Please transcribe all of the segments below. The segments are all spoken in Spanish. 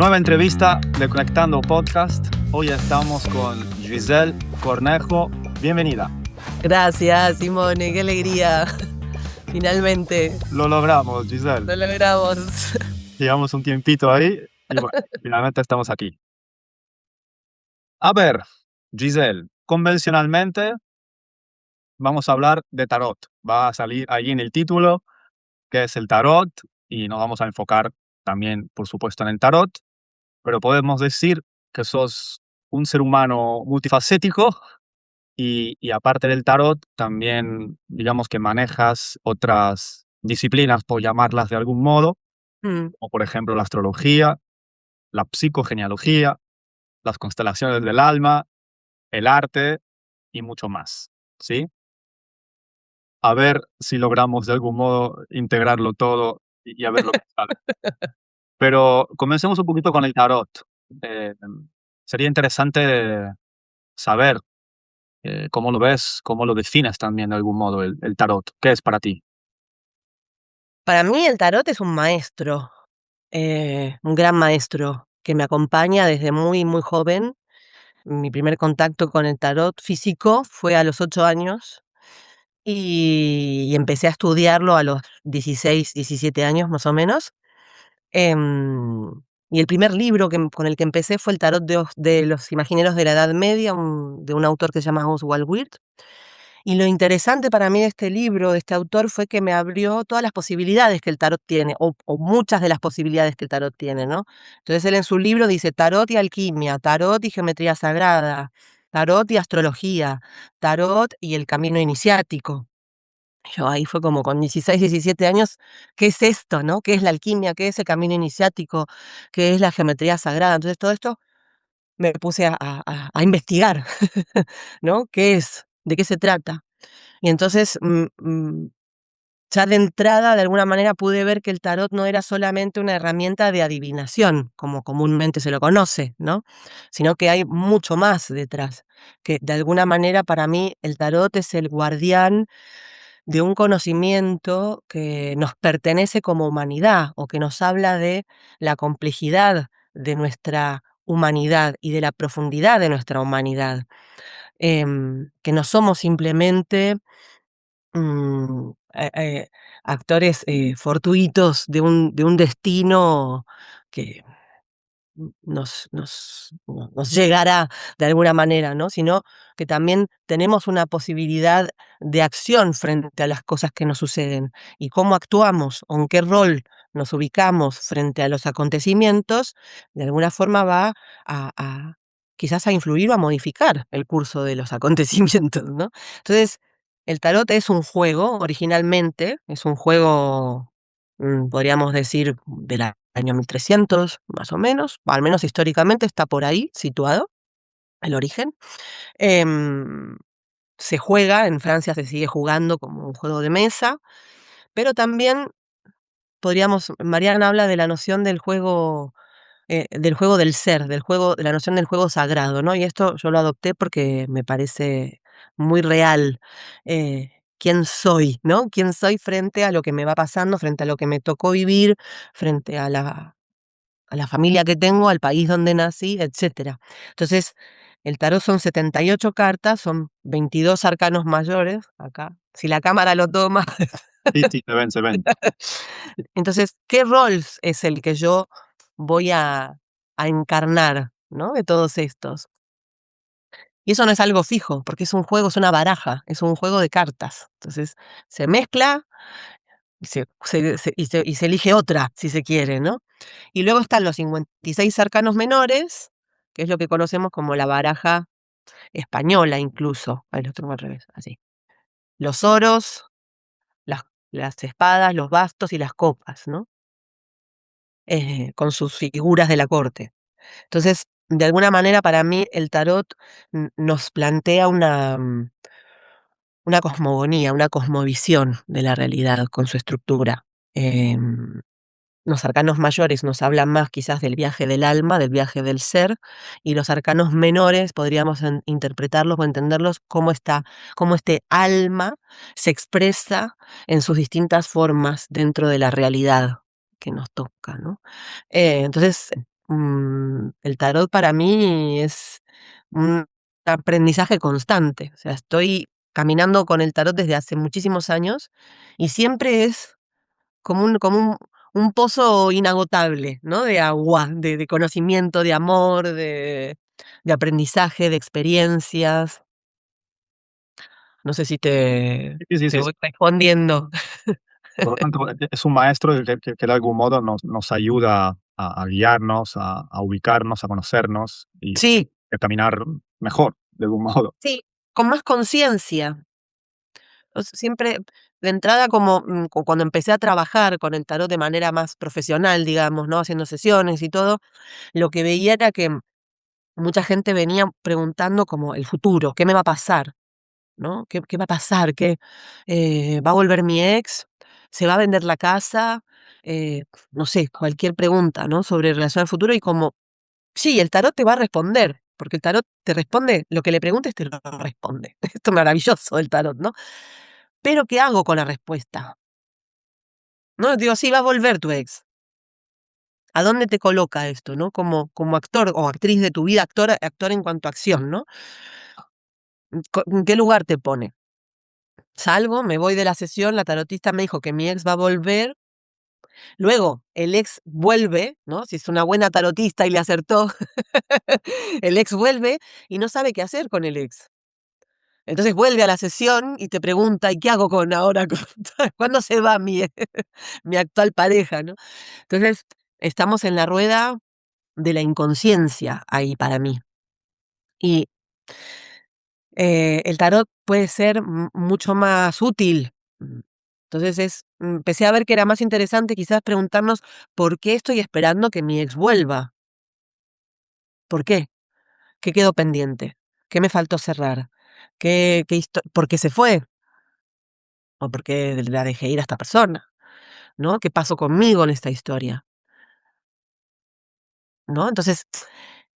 Nueva entrevista de Conectando Podcast. Hoy estamos con Giselle Cornejo. Bienvenida. Gracias, Simone, qué alegría. Finalmente. Lo logramos, Giselle. Lo logramos. Llevamos un tiempito ahí y bueno, finalmente estamos aquí. A ver, Giselle, convencionalmente vamos a hablar de tarot. Va a salir ahí en el título qué es el tarot y nos vamos a enfocar también, por supuesto, en el tarot, pero podemos decir que sos un ser humano multifacético y aparte del tarot, también digamos que manejas otras disciplinas, por llamarlas de algún modo, Mm. como por ejemplo la astrología, la psicogenealogía, las constelaciones del alma, el arte y mucho más, ¿sí? A ver si logramos de algún modo integrarlo todo y a ver lo que sale. Pero comencemos un poquito con el tarot. Eh, Sería interesante saber cómo lo ves, cómo lo defines también de algún modo el tarot. ¿Qué es para ti? Para mí el tarot es un maestro, un gran maestro que me acompaña desde muy, muy joven. Mi primer contacto con el tarot físico fue a los 8 años y empecé a estudiarlo a los 16, 17 años más o menos. Em, y el primer libro con el que empecé fue el tarot de los imagineros de la Edad Media, de un autor que se llama Oswald Wirth. Y lo interesante para mí de este libro, de este autor, fue que me abrió todas las posibilidades que el tarot tiene, o muchas de las posibilidades que el tarot tiene, ¿no? Entonces él en su libro dice tarot y alquimia, tarot y geometría sagrada, tarot y astrología, tarot y el camino iniciático. Yo ahí fue como con 16, 17 años, ¿qué es esto, no? ¿Qué es la alquimia? ¿Qué es el camino iniciático? ¿Qué es la geometría sagrada? Entonces todo esto me puse a investigar, ¿no? ¿Qué es? ¿De qué se trata? Y entonces, ya de entrada, de alguna manera, pude ver que el tarot no era solamente una herramienta de adivinación, como comúnmente se lo conoce, ¿no? Sino que hay mucho más detrás, que de alguna manera para mí el tarot es el guardián de un conocimiento que nos pertenece como humanidad o que nos habla de la complejidad de nuestra humanidad y de la profundidad de nuestra humanidad. Que no somos simplemente mm, eh, eh, actores fortuitos de un destino que nos llegará de alguna manera, ¿no? Sino que también tenemos una posibilidad de acción frente a las cosas que nos suceden y cómo actuamos o en qué rol nos ubicamos frente a los acontecimientos, de alguna forma va quizás a influir o a modificar el curso de los acontecimientos, ¿no? Entonces, el tarot es un juego, originalmente, es un juego, podríamos decir, del año 1300, más o menos, o al menos históricamente está por ahí situado, el origen. Em, Se juega, en Francia se sigue jugando como un juego de mesa, pero también Mariana habla de la noción del juego del ser, de la noción del juego sagrado, ¿no? Y esto yo lo adopté porque me parece muy real. ¿Quién soy, no? ¿Quién soy frente a lo que me va pasando, frente a lo que me tocó vivir, frente a la familia que tengo, al país donde nací, etcétera? Entonces, el tarot son 78 cartas, son 22 arcanos mayores, acá, si la cámara lo toma. Sí, sí, se ven, se ven. Entonces, ¿qué rol es el que yo voy a encarnar, ¿no? De todos estos. Y eso no es algo fijo, porque es un juego, es una baraja, es un juego de cartas. Entonces, se mezcla y se elige otra, si se quiere, ¿no? Y luego están los 56 arcanos menores, que es lo que conocemos como la baraja española incluso. Ahí lo tengo al revés, así. Los oros, las las espadas, los bastos y las copas, ¿no? Con sus figuras de la corte. Entonces, de alguna manera, para mí, el tarot nos plantea una cosmogonía, una cosmovisión de la realidad con su estructura. Em, los arcanos mayores nos hablan más quizás del viaje del alma, del viaje del ser, y los arcanos menores podríamos interpretarlos o entenderlos como este alma se expresa en sus distintas formas dentro de la realidad que nos toca, ¿no? Entonces, el tarot para mí es un aprendizaje constante. O sea, estoy caminando con el tarot desde hace muchísimos años y siempre es como un pozo inagotable, ¿no? De agua, de conocimiento, de amor, de aprendizaje, de experiencias. No sé si Sí, sí, te sí. voy respondiendo. Por lo tanto, es un maestro que de algún modo nos ayuda a guiarnos, a ubicarnos, a conocernos y Sí, a caminar mejor, de algún modo. sí, con más conciencia. Siempre de entrada como, cuando empecé a trabajar con el tarot de manera más profesional, digamos, ¿no? Haciendo sesiones y todo, lo que veía era que mucha gente venía preguntando como el futuro, ¿qué me va a pasar? ¿No? ¿Qué va a pasar? ¿Va a volver mi ex? ¿Se va a vender la casa? No sé, cualquier pregunta, ¿no? Sobre relación al futuro y como, sí, el tarot te va a responder, porque el tarot te responde, lo que le preguntes te lo responde. Esto es maravilloso del tarot, ¿no? Pero ¿qué hago con la respuesta? ¿No? Digo, sí, va a volver tu ex. ¿A dónde te coloca esto, no? Como actor o actriz de tu vida, actor en cuanto a acción, ¿no? ¿En qué lugar te pone? Salgo, me voy de la sesión, la tarotista me dijo que mi ex va a volver, luego el ex vuelve, ¿no? Si es una buena tarotista y le acertó, el ex vuelve y no sabe qué hacer con el ex. Entonces vuelve a la sesión y te pregunta, ¿y qué hago con ahora? ¿Cuándo se va mi actual pareja, no? Entonces, estamos en la rueda de la inconsciencia ahí para mí. Y el tarot puede ser mucho más útil. Entonces empecé a ver que era más interesante quizás preguntarnos por qué estoy esperando que mi ex vuelva. ¿Por qué? ¿Qué quedó pendiente? ¿Qué me faltó cerrar? ¿Por qué se fue? ¿O por qué la dejé ir a esta persona? ¿No? ¿Qué pasó conmigo en esta historia? ¿No? Entonces,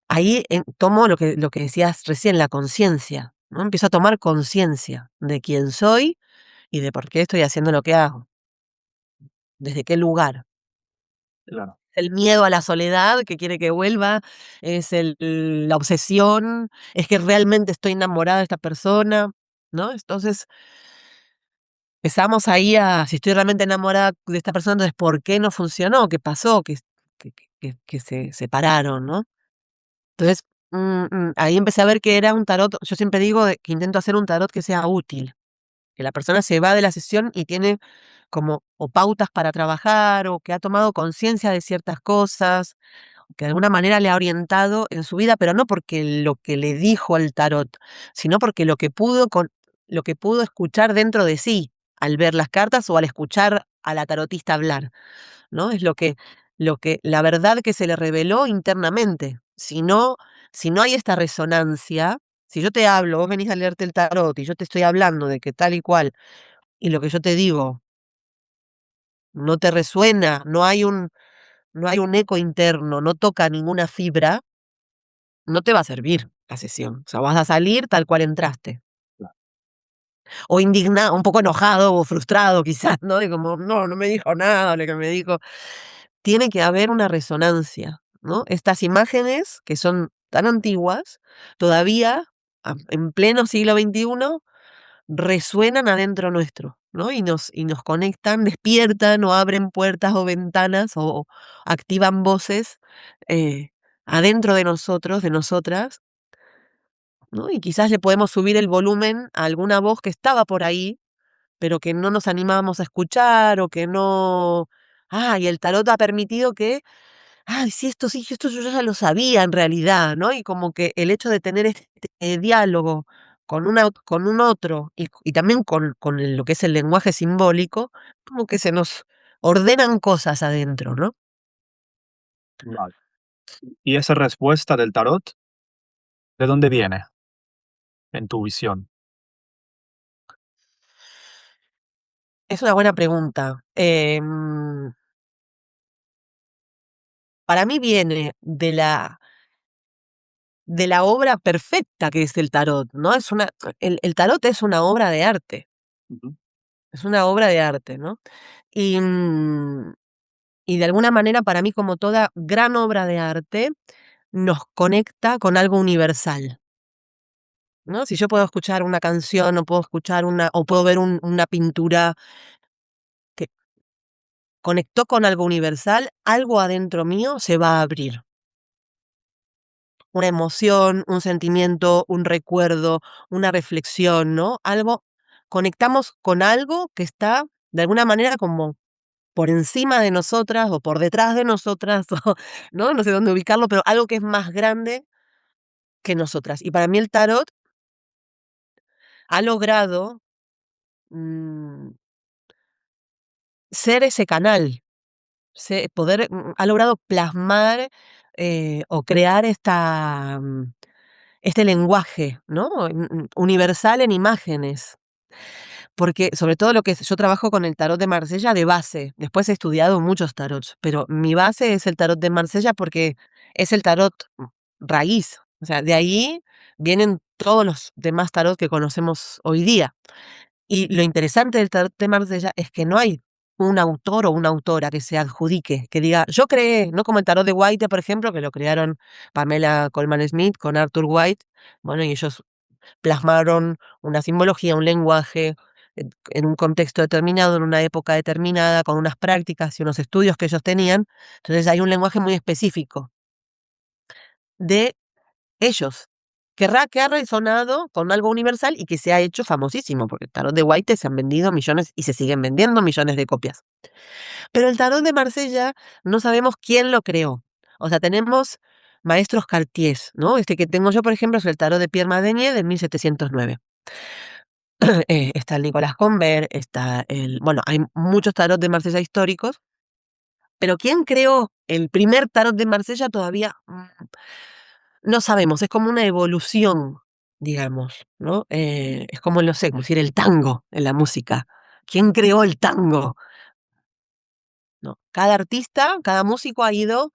ahí tomo lo que decías recién, la conciencia, ¿no? Empiezo a tomar conciencia de quién soy y de por qué estoy haciendo lo que hago, desde qué lugar. Claro. El miedo a la soledad que quiere que vuelva, es la obsesión, es que realmente estoy enamorada de esta persona, ¿no? Entonces, empezamos ahí si estoy realmente enamorada de esta persona, entonces, ¿por qué no funcionó? ¿Qué pasó? Que se separaron, ¿no? Entonces, ahí empecé a ver que era un tarot, yo siempre digo que intento hacer un tarot que sea útil, que la persona se va de la sesión y tiene como o pautas para trabajar o que ha tomado conciencia de ciertas cosas, que de alguna manera le ha orientado en su vida, pero no porque lo que le dijo al tarot, sino porque lo que pudo escuchar dentro de sí al ver las cartas o al escuchar a la tarotista hablar, ¿no? Es la verdad que se le reveló internamente. Si no hay esta resonancia, si yo te hablo, vos venís a leerte el tarot y yo te estoy hablando de que tal y cual, y lo que yo te digo no te resuena, no hay un eco interno, no toca ninguna fibra, no te va a servir la sesión. O sea, vas a salir tal cual entraste. Claro. O indignado, un poco enojado o frustrado quizás, ¿no? De como, no me dijo nada, lo que me dijo. Tiene que haber una resonancia, ¿no? Estas imágenes, que son tan antiguas, todavía, en pleno siglo XXI, resuenan adentro nuestro, ¿no? Y nos conectan, despiertan o abren puertas o ventanas o activan voces eh, adentro de nosotros, de nosotras, ¿no? Y quizás le podemos subir el volumen a alguna voz que estaba por ahí, pero que no nos animábamos a escuchar o que no. Ah, y el tarot ha permitido que, sí, esto yo ya lo sabía en realidad, ¿no? Y como que el hecho de tener este diálogo con un otro y también con lo que es el lenguaje simbólico, como que se nos ordenan cosas adentro, ¿no? Vale. ¿Y esa respuesta del tarot, de dónde viene en tu visión? Es una buena pregunta. Para mí viene de la obra perfecta que es el tarot, ¿no? El tarot es una obra de arte, Ujú. es una obra de arte, ¿no? Y, y de alguna manera para mí, como toda gran obra de arte, nos conecta con algo universal, ¿no? Si yo puedo escuchar una canción o puedo escuchar o puedo ver una pintura que conectó con algo universal, algo adentro mío se va a abrir. Una emoción, un sentimiento, un recuerdo, una reflexión, ¿no? Conectamos con algo que está de alguna manera como por encima de nosotras o por detrás de nosotras, o, ¿no? No sé dónde ubicarlo, pero algo que es más grande que nosotras. Y para mí el tarot ha logrado mm, ser ese canal, ha logrado plasmar o crear este lenguaje, ¿no? Universal en imágenes. Porque sobre todo yo trabajo con el tarot de Marsella de base. Después he estudiado muchos tarots, pero mi base es el tarot de Marsella porque es el tarot raíz. O sea, de ahí vienen todos los demás tarot que conocemos hoy día. Y lo interesante del tarot de Marsella es que no hay un autor o una autora que se adjudique, que diga, yo creé, no como el tarot de White, por ejemplo, que lo crearon Pamela Coleman Smith con Arthur White. Bueno, y ellos plasmaron una simbología, un lenguaje en un contexto determinado, en una época determinada, con unas prácticas y unos estudios que ellos tenían. Entonces hay un lenguaje muy específico de ellos, que ha resonado con algo universal y que se ha hecho famosísimo, porque el tarot de White se han vendido millones y se siguen vendiendo millones de copias. Pero el tarot de Marsella no sabemos quién lo creó. O sea, tenemos maestros Cartiers, ¿no? Este que tengo yo, por ejemplo, es el tarot de Pierre Madenier de 1709. Está el Nicolás Conver, bueno, hay muchos tarot de Marsella históricos, pero quién creó el primer tarot de Marsella todavía no sabemos, es como una evolución, digamos, ¿no? Es como, no sé, como decir el tango en la música. ¿Quién creó el tango? ¿No? Cada artista, cada músico ha ido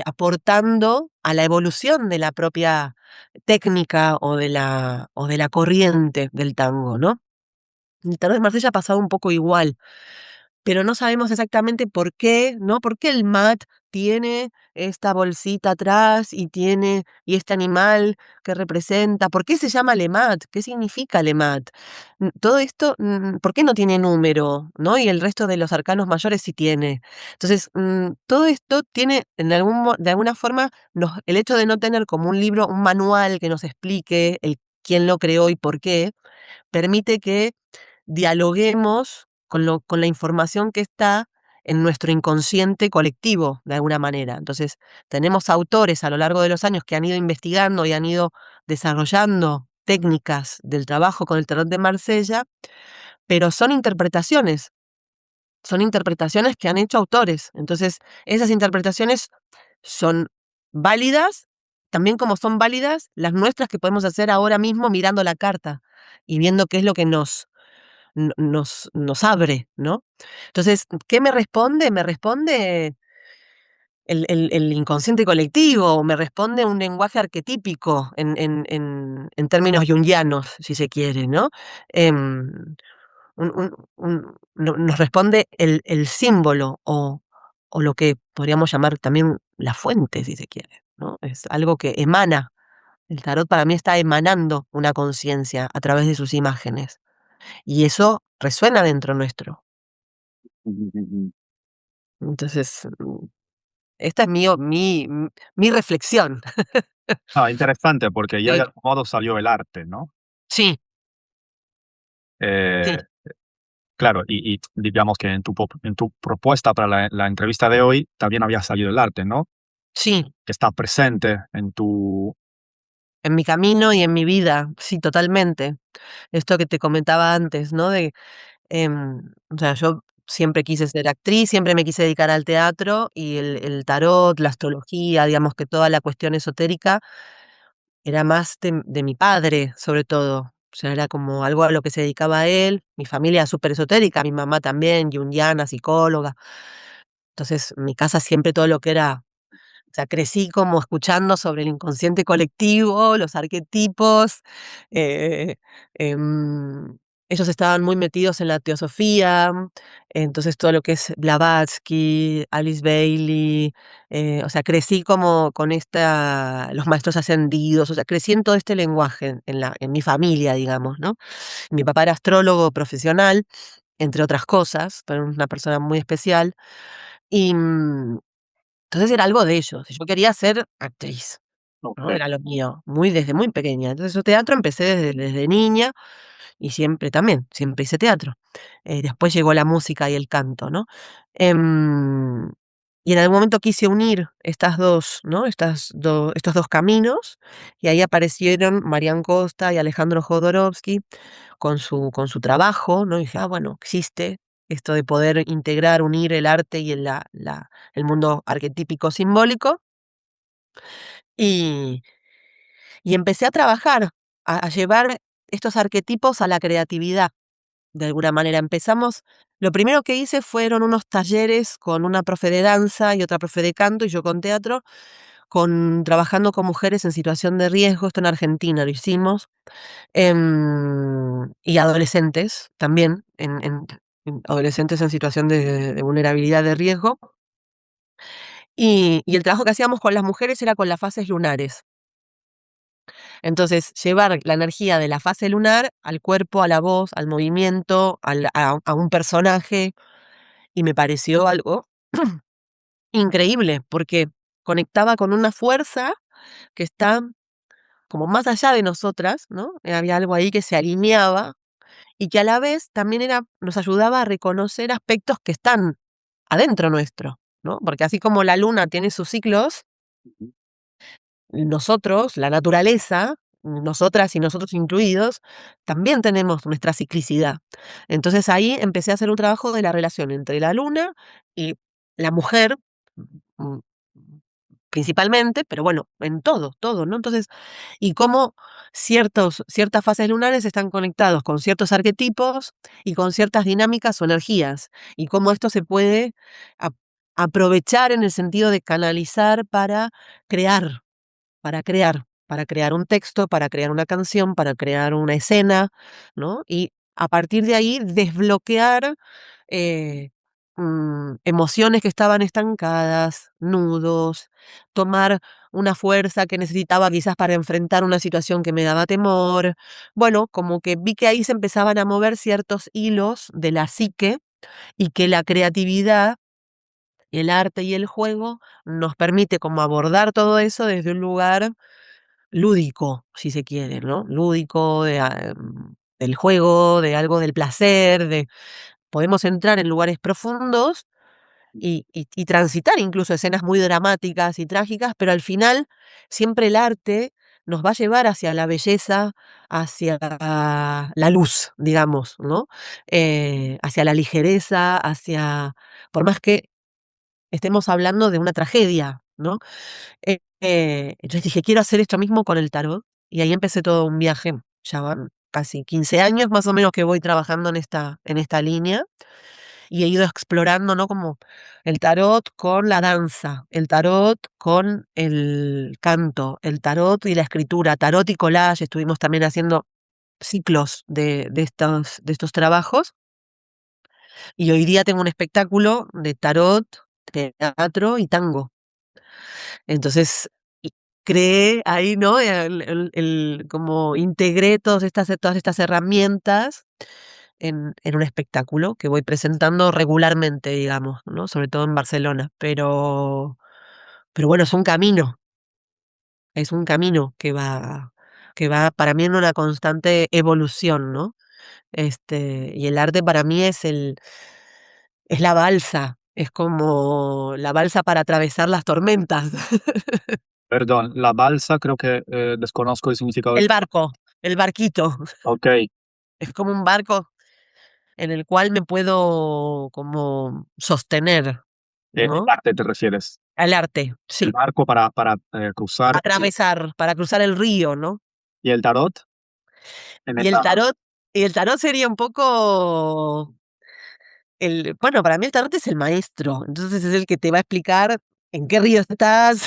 aportando a la evolución de la propia técnica o de la corriente del tango, ¿no? El tarot de Marsella ha pasado un poco igual, pero no sabemos exactamente por qué, ¿no? ¿Por qué el mat tiene esta bolsita atrás y este animal que representa? ¿Por qué se llama Lemat? ¿Qué significa Lemat? Todo esto, ¿por qué no tiene número, no? Y el resto de los arcanos mayores sí tiene. Entonces, todo esto tiene, de alguna forma, el hecho de no tener como un libro, un manual que nos explique quién lo creó y por qué, permite que dialoguemos con la información que está en nuestro inconsciente colectivo, de alguna manera. Entonces, tenemos autores a lo largo de los años que han ido investigando y han ido desarrollando técnicas del trabajo con el tarot de Marsella, pero son interpretaciones que han hecho autores. Entonces, esas interpretaciones son válidas, también como son válidas las nuestras que podemos hacer ahora mismo mirando la carta y viendo qué es lo que nos abre, ¿no? Entonces, ¿qué me responde? Me responde el inconsciente colectivo, me responde un lenguaje arquetípico en términos jungianos, si se quiere, ¿no? Em, nos responde el símbolo o lo que podríamos llamar también la fuente, si se quiere, ¿no? Es algo que emana. El tarot para mí está emanando una conciencia a través de sus imágenes. Y eso resuena dentro nuestro. Entonces, esta es mi reflexión. Ah, interesante, porque ya de Sí, algún modo salió el arte, ¿no? sí, sí, Eh, claro, y digamos que en tu propuesta para la entrevista de hoy también había salido el arte, ¿no? sí, Que está presente en tu... en mi camino y en mi vida, sí, totalmente. Esto que te comentaba antes, ¿no? O sea, yo siempre quise ser actriz, siempre me quise dedicar al teatro y el tarot, la astrología, digamos que toda la cuestión esotérica era más de mi padre, sobre todo. O sea, era como algo a lo que se dedicaba él. Mi familia es súper esotérica, mi mamá también, junguiana, psicóloga. Entonces, en mi casa siempre todo lo que era, o sea, crecí como escuchando sobre el inconsciente colectivo, los arquetipos, eh, em, ellos estaban muy metidos en la teosofía, entonces todo lo que es Blavatsky, Alice Bailey, o sea, crecí como con los maestros ascendidos, o sea, crecí en todo este lenguaje en mi familia, digamos, ¿no? Mi papá era astrólogo profesional, entre otras cosas, pero una persona muy especial. Y entonces era algo de ellos. Yo quería ser actriz, ¿no? Ok. Era lo mío, desde muy pequeña. Entonces yo teatro empecé desde niña y siempre también, siempre hice teatro. Después llegó la música y el canto, ¿no? Em, y en algún momento quise unir estas dos, ¿no? Estos dos caminos, y ahí aparecieron Marián Costa y Alejandro Jodorowsky con su trabajo, ¿no? Y dije, bueno, existe esto de poder integrar, unir el arte y el mundo arquetípico simbólico. Y, y empecé a trabajar, a llevar estos arquetipos a la creatividad. De alguna manera empezamos, lo primero que hice fueron unos talleres con una profe de danza y otra profe de canto y yo con teatro, trabajando con mujeres en situación de riesgo, esto en Argentina lo hicimos, y adolescentes también, en adolescentes en situación de vulnerabilidad de riesgo. Y el trabajo que hacíamos con las mujeres era con las fases lunares. Entonces, llevar la energía de la fase lunar al cuerpo, a la voz, al movimiento, a un personaje, y me pareció algo increíble, porque conectaba con una fuerza que está como más allá de nosotras, ¿no? Había algo ahí que se alineaba y que a la vez también nos ayudaba a reconocer aspectos que están adentro nuestro, ¿no? Porque así como la luna tiene sus ciclos, nosotros, la naturaleza, nosotras y nosotros incluidos, también tenemos nuestra ciclicidad. Entonces ahí empecé a hacer un trabajo de la relación entre la luna y la mujer, mm, principalmente, pero bueno, en todo, todo, ¿no? Entonces, y cómo ciertas fases lunares están conectados con ciertos arquetipos y con ciertas dinámicas o energías, y cómo esto se puede ap- aprovechar en el sentido de canalizar crear para crear un texto, para crear una canción, para crear una escena, ¿no? Y a partir de ahí desbloquear eh, emociones que estaban estancadas, nudos, tomar una fuerza que necesitaba quizás para enfrentar una situación que me daba temor. Bueno, como que vi que ahí se empezaban a mover ciertos hilos de la psique y que la creatividad, el arte y el juego nos permite como abordar todo eso desde un lugar lúdico, si se quiere, ¿no? Lúdico, del juego, de algo del placer, podemos entrar en lugares profundos y transitar incluso escenas muy dramáticas y trágicas, pero al final siempre el arte nos va a llevar hacia la belleza, hacia la luz, digamos, ¿no? Hacia la ligereza, por más que estemos hablando de una tragedia, ¿no? Entonces dije: "Quiero hacer esto mismo con el tarot", y ahí empecé todo un viaje. Ya van casi 15 años más o menos que voy trabajando en esta línea, y he ido explorando, ¿no? Como el tarot con la danza, el tarot con el canto, el tarot y la escritura, tarot y collage. Estuvimos también haciendo ciclos de estos trabajos, y hoy día tengo un espectáculo de tarot, teatro y tango. Entonces, y creé ahí, ¿no? Como integré todas estas herramientas en un espectáculo que voy presentando regularmente, digamos, ¿no? Sobre todo en Barcelona. Pero bueno, es un camino que va para mí en una constante evolución, ¿no? Y el arte para mí es la balsa, es como la balsa para atravesar las tormentas. Perdón, la balsa creo que desconozco el significado de El esta. barco, el barquito. Ok, Es como un barco en el cual me puedo como sostener, el ¿no? arte te refieres. Al arte, El sí. barco para cruzar. Atravesar, para cruzar el río, ¿no? Y el tarot en Y el esa. tarot y el tarot sería un poco bueno, para mí el tarot es el maestro, entonces es el que te va a explicar. en qué río estás,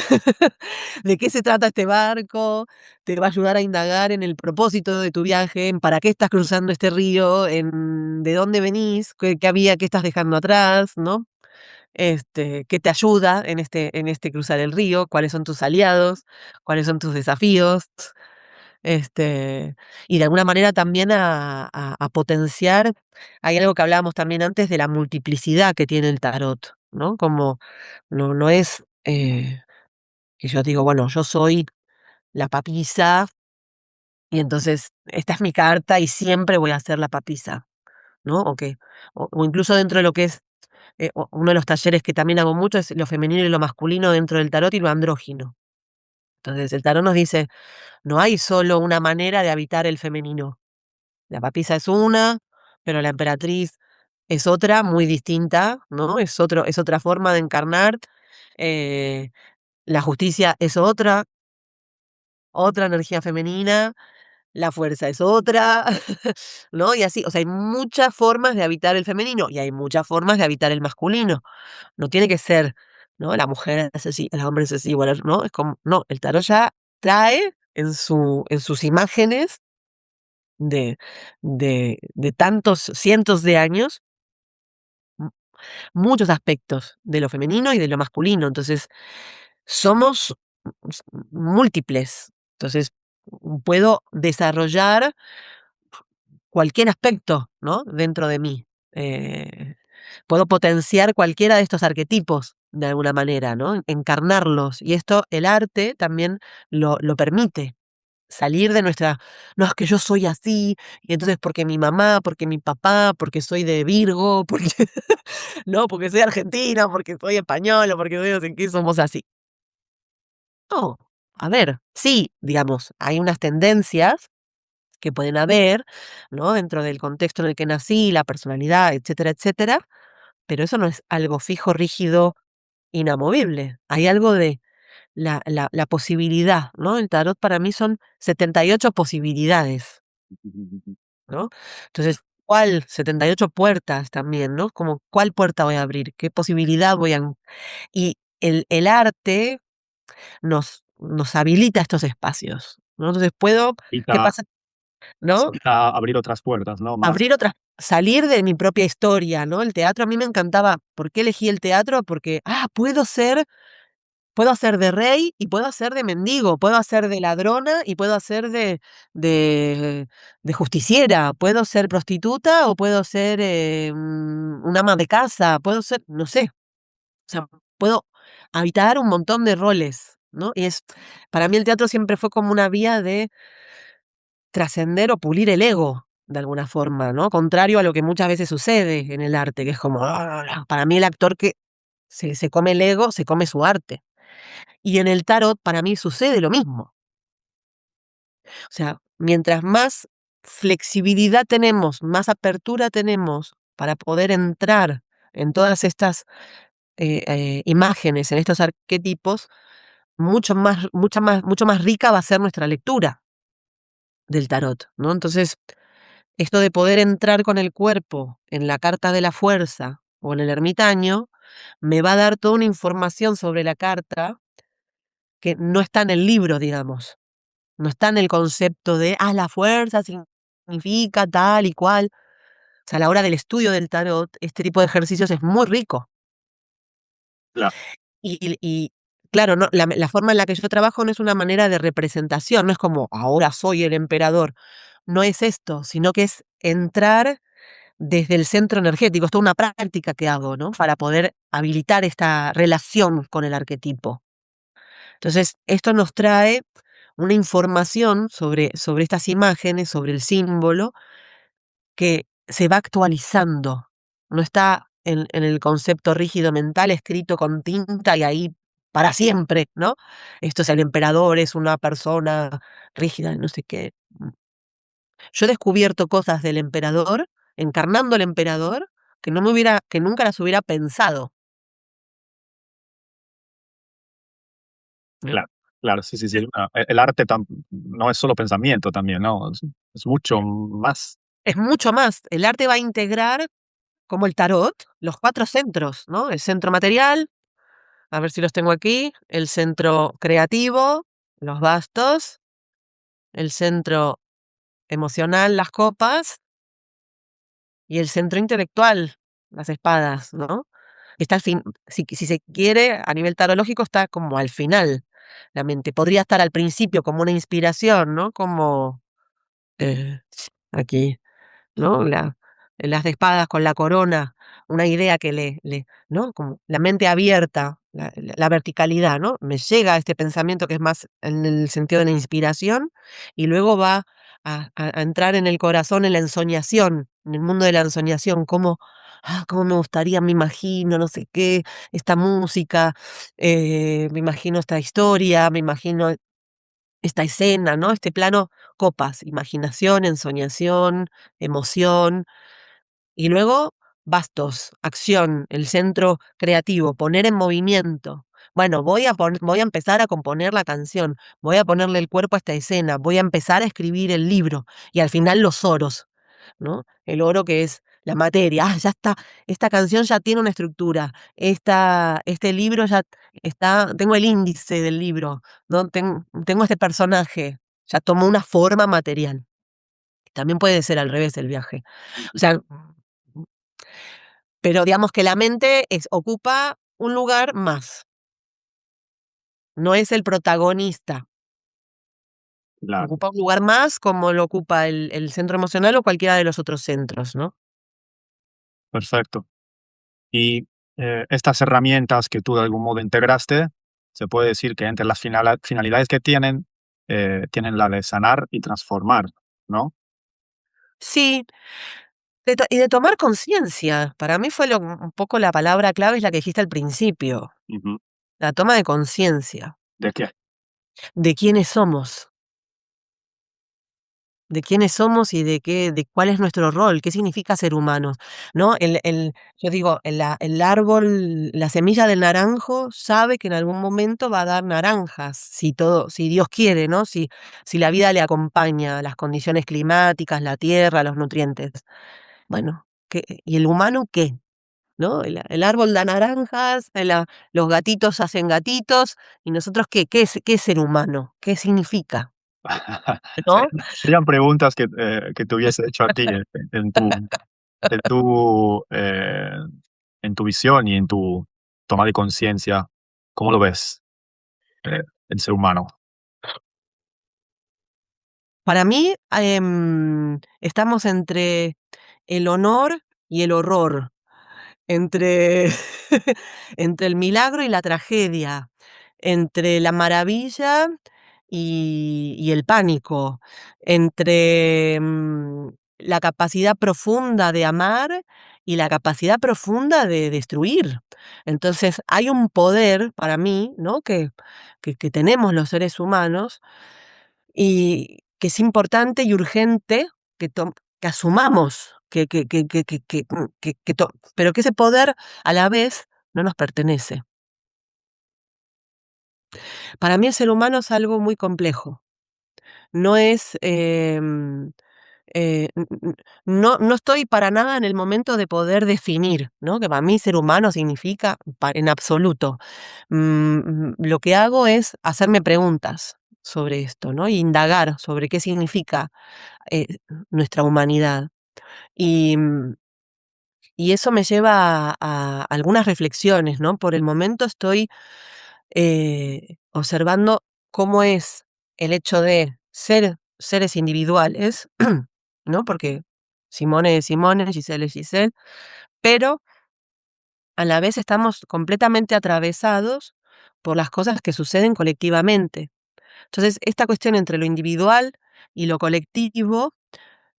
de qué se trata este barco, te va a ayudar a indagar en el propósito de tu viaje, en para qué estás cruzando este río, en de dónde venís, qué había, qué estás dejando atrás, ¿no? Qué te ayuda en este cruzar el río, cuáles son tus aliados, cuáles son tus desafíos, este, y de alguna manera también a potenciar, hay algo que hablábamos también antes de la multiplicidad que tiene el tarot, ¿no? Como no es que yo digo, bueno, yo soy la papisa y entonces esta es mi carta y siempre voy a ser la papisa, ¿no? O incluso dentro de lo que es uno de los talleres que también hago mucho es lo femenino y lo masculino dentro del tarot y lo andrógino. Entonces el tarot nos dice, no hay solo una manera de habitar el femenino. La papisa es una, pero la emperatriz es otra, muy distinta, ¿no? Es otra forma de encarnar. eh, la justicia es otra energía femenina, la fuerza es otra, ¿no? Y así, o sea, hay muchas formas de habitar el femenino y hay muchas formas de habitar el masculino. No tiene que ser, ¿no? La mujer es así, el hombre es así, bueno, ¿no? Es como, no, el tarot ya trae en sus imágenes de, de tantos cientos de años m- muchos aspectos de lo femenino y de lo masculino. Entonces, somos múltiples. Entonces, puedo desarrollar cualquier aspecto, ¿no? Dentro de mí. Eh, puedo potenciar cualquiera de estos arquetipos de alguna manera, ¿no? Encarnarlos. Y esto, el arte también lo permite. Salir de nuestra, no, es que yo soy así, y entonces porque mi mamá, porque mi papá, porque soy de Virgo, porque, no, porque soy argentina, porque soy española, porque soy no sé qué, somos así. No, a ver, sí, digamos, hay unas tendencias que pueden haber, ¿no? Dentro del contexto en el que nací, la personalidad, etcétera, etcétera, pero eso no es algo fijo, rígido, inamovible. Hay algo de la posibilidad, ¿no? El tarot para mí son 78 posibilidades, ¿no? Entonces, ¿cuál? 78 puertas también, ¿no? Como, ¿cuál puerta voy a abrir? ¿Qué posibilidad voy a...? Y el arte nos habilita estos espacios, ¿no? Entonces puedo, ¿qué Invita, pasa? ¿No? invita a abrir otras puertas, ¿no? Más. Abrir otras, salir de mi propia historia, ¿no? El teatro a mí me encantaba. ¿Por qué elegí el teatro? Porque, puedo hacer de rey y puedo hacer de mendigo, puedo hacer de ladrona y puedo hacer de, de justiciera, puedo ser prostituta o puedo ser un ama de casa, puedo ser, no sé, o sea, puedo habitar un montón de roles, ¿no? Para mí el teatro siempre fue como una vía de trascender o pulir el ego, de alguna forma, ¿no? Contrario a lo que muchas veces sucede en el arte, que es como, para mí el actor que se come el ego, se come su arte. Y en el tarot para mí sucede lo mismo. O sea, mientras más flexibilidad tenemos, más apertura tenemos para poder entrar en todas estas imágenes, en estos arquetipos, mucho más rica va a ser nuestra lectura del tarot, ¿no? Entonces, esto de poder entrar con el cuerpo en la carta de la fuerza o en el ermitaño, me va a dar toda una información sobre la carta que no está en el libro, digamos. No está en el concepto de, la fuerza significa tal y cual. O sea, a la hora del estudio del tarot, este tipo de ejercicios es muy rico. Claro, Y claro, no, la forma en la que yo trabajo no es una manera de representación, no es como, ahora soy el emperador. No es esto, sino que es entrar desde el centro energético. Es toda una práctica que hago, ¿no? Para poder habilitar esta relación con el arquetipo. Entonces, esto nos trae una información sobre estas imágenes, sobre el símbolo, que se va actualizando. No está en el concepto rígido mental escrito con tinta y ahí para siempre, ¿no? Esto es el emperador, es una persona rígida, no sé qué. Yo he descubierto cosas del emperador, encarnando al emperador, que nunca las hubiera pensado, ¿no? claro, claro, sí, sí, sí. El arte no es solo pensamiento también, ¿no? Es mucho más. Es mucho más. El arte va a integrar, como el tarot, los 4 centros, ¿no? El centro material, a ver si los tengo aquí, el centro creativo, los bastos, el centro emocional, las copas, y el centro intelectual, las espadas, ¿no? Está al fin, si se quiere, a nivel tarológico está como al final, la mente. Podría estar al principio como una inspiración, ¿no? Como, eh, aquí. ¿No? El as de espadas con la corona, una idea que ¿no? Como la mente abierta, la verticalidad, ¿no? Me llega este pensamiento que es más en el sentido de la inspiración, y luego va a entrar en el corazón, en la ensoñación, en el mundo de la ensoñación, cómo me gustaría, me imagino, no sé qué, esta música, me imagino esta historia, me imagino esta escena, ¿no? Este plano, copas, imaginación, ensoñación, emoción, y luego bastos, acción, el centro creativo, poner en movimiento. Bueno, voy a empezar a componer la canción, voy a ponerle el cuerpo a esta escena, voy a empezar a escribir el libro, y al final los oros, ¿no? El oro que es la materia. Ya está, esta canción ya tiene una estructura, este libro ya está, tengo el índice del libro, ¿no? Tengo este personaje, ya tomó una forma material. También puede ser al revés el viaje. O sea, pero digamos que la mente ocupa un lugar más, no es el protagonista, Claro, ocupa un lugar más como lo ocupa el centro emocional o cualquiera de los otros centros, ¿no? perfecto. Y estas herramientas que tú de algún modo integraste, se puede decir que entre las finalidades que tienen, tienen la de sanar y transformar, ¿no? Sí, y de tomar conciencia. Para mí fue un poco la palabra clave es la que dijiste al principio, Ujú. la toma de conciencia ¿De qué? de quiénes somos. De quiénes somos y de cuál es nuestro rol, qué significa ser humanos, ¿no? Yo digo, el árbol, la semilla del naranjo sabe que en algún momento va a dar naranjas, si Dios quiere, ¿no? Si la vida le acompaña, las condiciones climáticas, la tierra, los nutrientes. Bueno, ¿y el humano qué? ¿No? El árbol da naranjas, los gatitos hacen gatitos, ¿y nosotros qué? ¿Qué es ser humano? ¿Qué significa? ¿No? Serían preguntas que te hubiese hecho a ti en tu, en tu visión y en tu toma de conciencia. ¿Cómo lo ves, el ser humano? Para mí, estamos entre el honor y el horror, entre entre el milagro y la tragedia, entre la maravilla y el pánico, entre, la capacidad profunda de amar y la capacidad profunda de destruir. Entonces, hay un poder para mí, ¿no?, que tenemos los seres humanos y que es importante y urgente que asumamos, pero que ese poder a la vez no nos pertenece. Para mí el ser humano es algo muy complejo. No es, no estoy para nada en el momento de poder definir, ¿no? Que para mí ser humano significa en absoluto. Lo que hago es hacerme preguntas sobre esto, ¿no? Indagar sobre qué significa eh, nuestra humanidad. Y, y eso me lleva a algunas reflexiones, ¿no? Por el momento estoy observando cómo es el hecho de ser seres individuales, ¿no? Porque Simone es Simone, Giselle es Giselle, pero a la vez estamos completamente atravesados por las cosas que suceden colectivamente. Entonces, esta cuestión entre lo individual y lo colectivo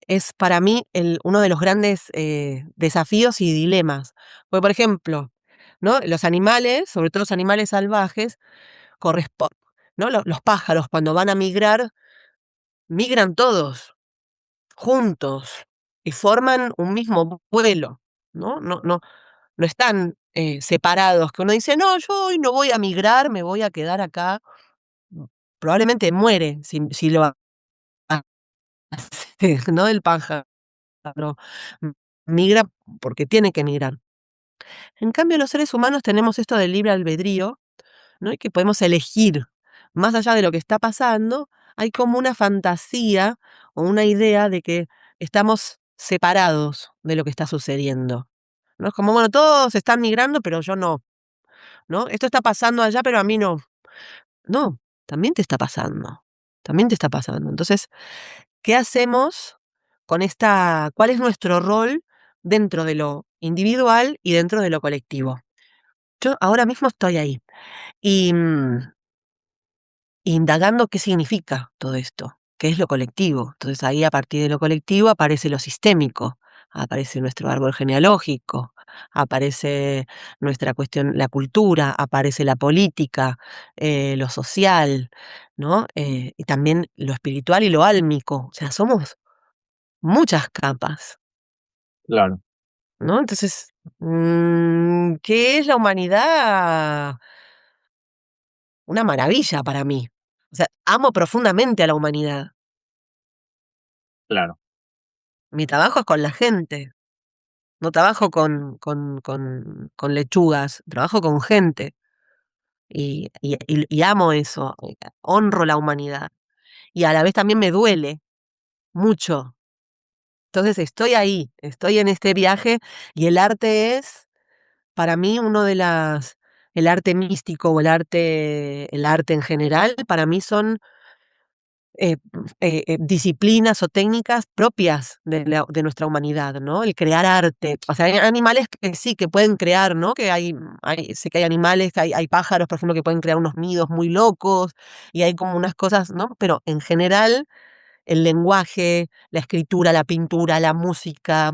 es para mí uno de los grandes, desafíos y dilemas. Porque, por ejemplo, ¿no? Los animales, sobre todo los animales salvajes, correspo ¿no? Los pájaros cuando van a migrar, migran todos juntos y forman un mismo vuelo, ¿no? No están, separados, que uno dice: "No, yo hoy no voy a migrar, me voy a quedar acá". Mm, Probablemente muere si lo hace, ¿no? El pájaro. M Migra porque tiene que migrar. En cambio, los seres humanos tenemos esto del libre albedrío ¿no? Y que podemos elegir, más allá de lo que está pasando, hay como una fantasía o una idea de que estamos separados de lo que está sucediendo, ¿no? Es como, bueno, todos están migrando, pero yo no, ¿no? Esto está pasando allá, pero a mí no. No, también te está pasando, también te está pasando. Entonces, ¿qué hacemos con esta? ¿Cuál es nuestro rol dentro de lo individual y dentro de lo colectivo? Yo ahora mismo estoy ahí y indagando qué significa todo esto, qué es lo colectivo. Entonces ahí a partir de lo colectivo aparece lo sistémico, aparece nuestro árbol genealógico, aparece nuestra cuestión, la cultura, aparece la política, lo social, ¿no? Y también lo espiritual y lo álmico. O sea, somos muchas capas, Claro, ¿no? Entonces, ¿qué es la humanidad? Una maravilla para mí. O sea, amo profundamente a la humanidad. claro. Mi trabajo es con la gente, no trabajo con lechugas, trabajo con gente y amo eso, honro la humanidad y a la vez también me duele mucho. Entonces estoy ahí, estoy en este viaje y el arte es para mí uno de las el arte místico o el arte en general, para mí son eh, disciplinas o técnicas propias de nuestra humanidad, ¿no? El crear arte. O sea, hay animales que sí, que pueden crear, ¿no? Que sé que hay animales, que hay pájaros, por ejemplo, que pueden crear unos nidos muy locos y hay como unas cosas, ¿no? Pero en general, el lenguaje, la escritura, la pintura, la música,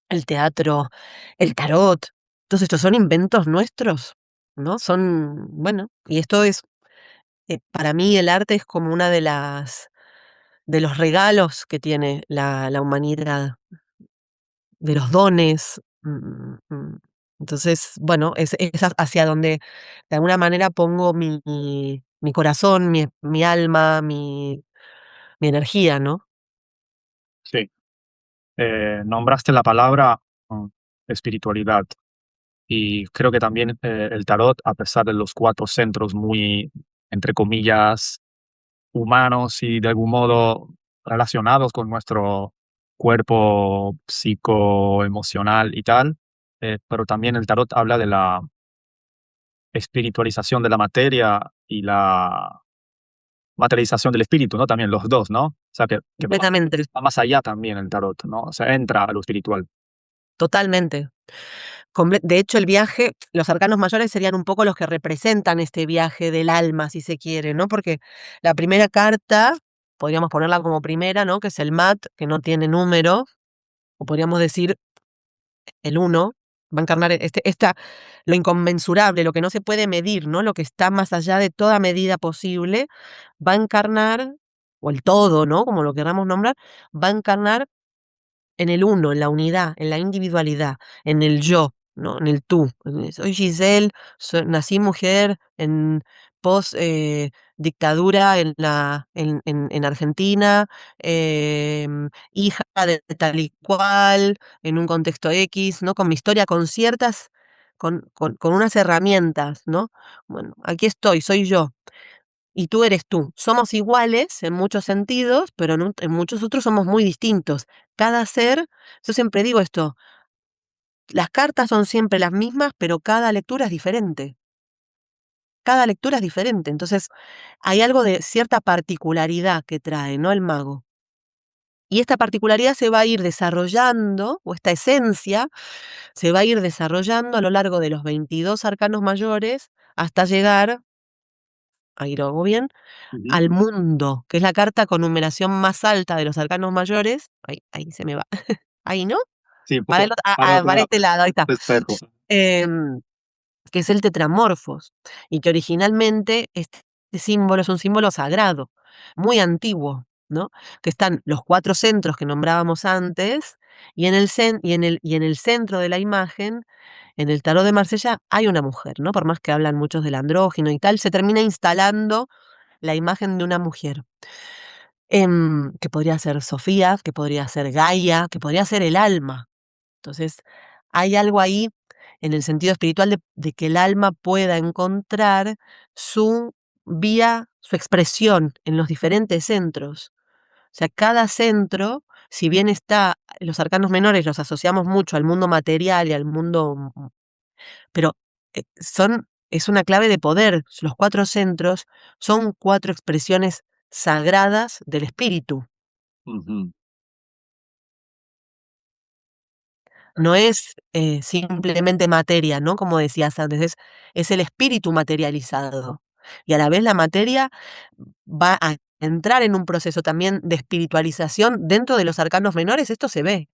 el teatro, el tarot, todos estos son inventos nuestros, ¿no? Son, bueno, y esto es, para mí el arte es como una de los regalos que tiene la humanidad, de los dones. Entonces, bueno, es hacia donde de alguna manera pongo mi corazón, mi alma, mi energía, ¿no? Sí. Nombraste la palabra espiritualidad y creo que también el tarot, a pesar de los cuatro centros muy, entre comillas, humanos y de algún modo relacionados con nuestro cuerpo psicoemocional y tal, pero también el tarot habla de la espiritualización de la materia y la materialización del espíritu, ¿no? También los dos, ¿no? O sea, que Completamente, va más allá también el tarot, ¿no? O sea, entra a lo espiritual. totalmente. De hecho, el viaje, los arcanos mayores serían un poco los que representan este viaje del alma, si se quiere, ¿no? Porque la primera carta, podríamos ponerla como primera, ¿no? Que es el mat, que no tiene número, o podríamos decir el uno, va a encarnar lo inconmensurable, lo que no se puede medir, ¿no? Lo que está más allá de toda medida posible, va a encarnar, o el todo, ¿no? Como lo queramos nombrar, va a encarnar en el uno, en la unidad, en la individualidad, en el yo, ¿no? En el tú. Soy Giselle, nací mujer en post dictadura en Argentina, hija de tal y cual, en un contexto X, ¿no? Con mi historia, con ciertas, con unas herramientas, ¿no? Bueno, aquí estoy, soy yo y tú eres tú. Somos iguales en muchos sentidos, pero en muchos otros somos muy distintos. Cada ser, yo siempre digo esto, las cartas son siempre las mismas, pero cada lectura es diferente. Cada lectura es diferente. Entonces, hay algo de cierta particularidad que trae, ¿no? El mago. Y esta particularidad se va a ir desarrollando, o esta esencia se va a ir desarrollando a lo largo de los 22 arcanos mayores hasta llegar, ahí lo hago bien, Ujú. al mundo, que es la carta con numeración más alta de los arcanos mayores. Ahí se me va. Ahí, ¿no? Sí, un Para poco para el otro para lado, este lado, ahí está. espejo. Em, que es el tetramorfos, y que originalmente este símbolo es un símbolo sagrado, muy antiguo, ¿no? Que están los 4 centros que nombrábamos antes, y en el centro de la imagen, en el tarot de Marsella, hay una mujer, ¿no? Por más que hablan muchos del andrógino y tal, se termina instalando la imagen de una mujer. Que podría ser Sofía, que podría ser Gaia, que podría ser el alma. Entonces, hay algo ahí en el sentido espiritual de que el alma pueda encontrar su vía, su expresión en los diferentes centros. O sea, cada centro, si bien está, los arcanos menores los asociamos mucho al mundo material y al mundo, pero es una clave de poder. Los 4 centros son 4 expresiones sagradas del espíritu. Ujú. No es simplemente materia, ¿no? Como decías antes, es el espíritu materializado. Y a la vez la materia va a entrar en un proceso también de espiritualización dentro de los arcanos menores. Esto se ve,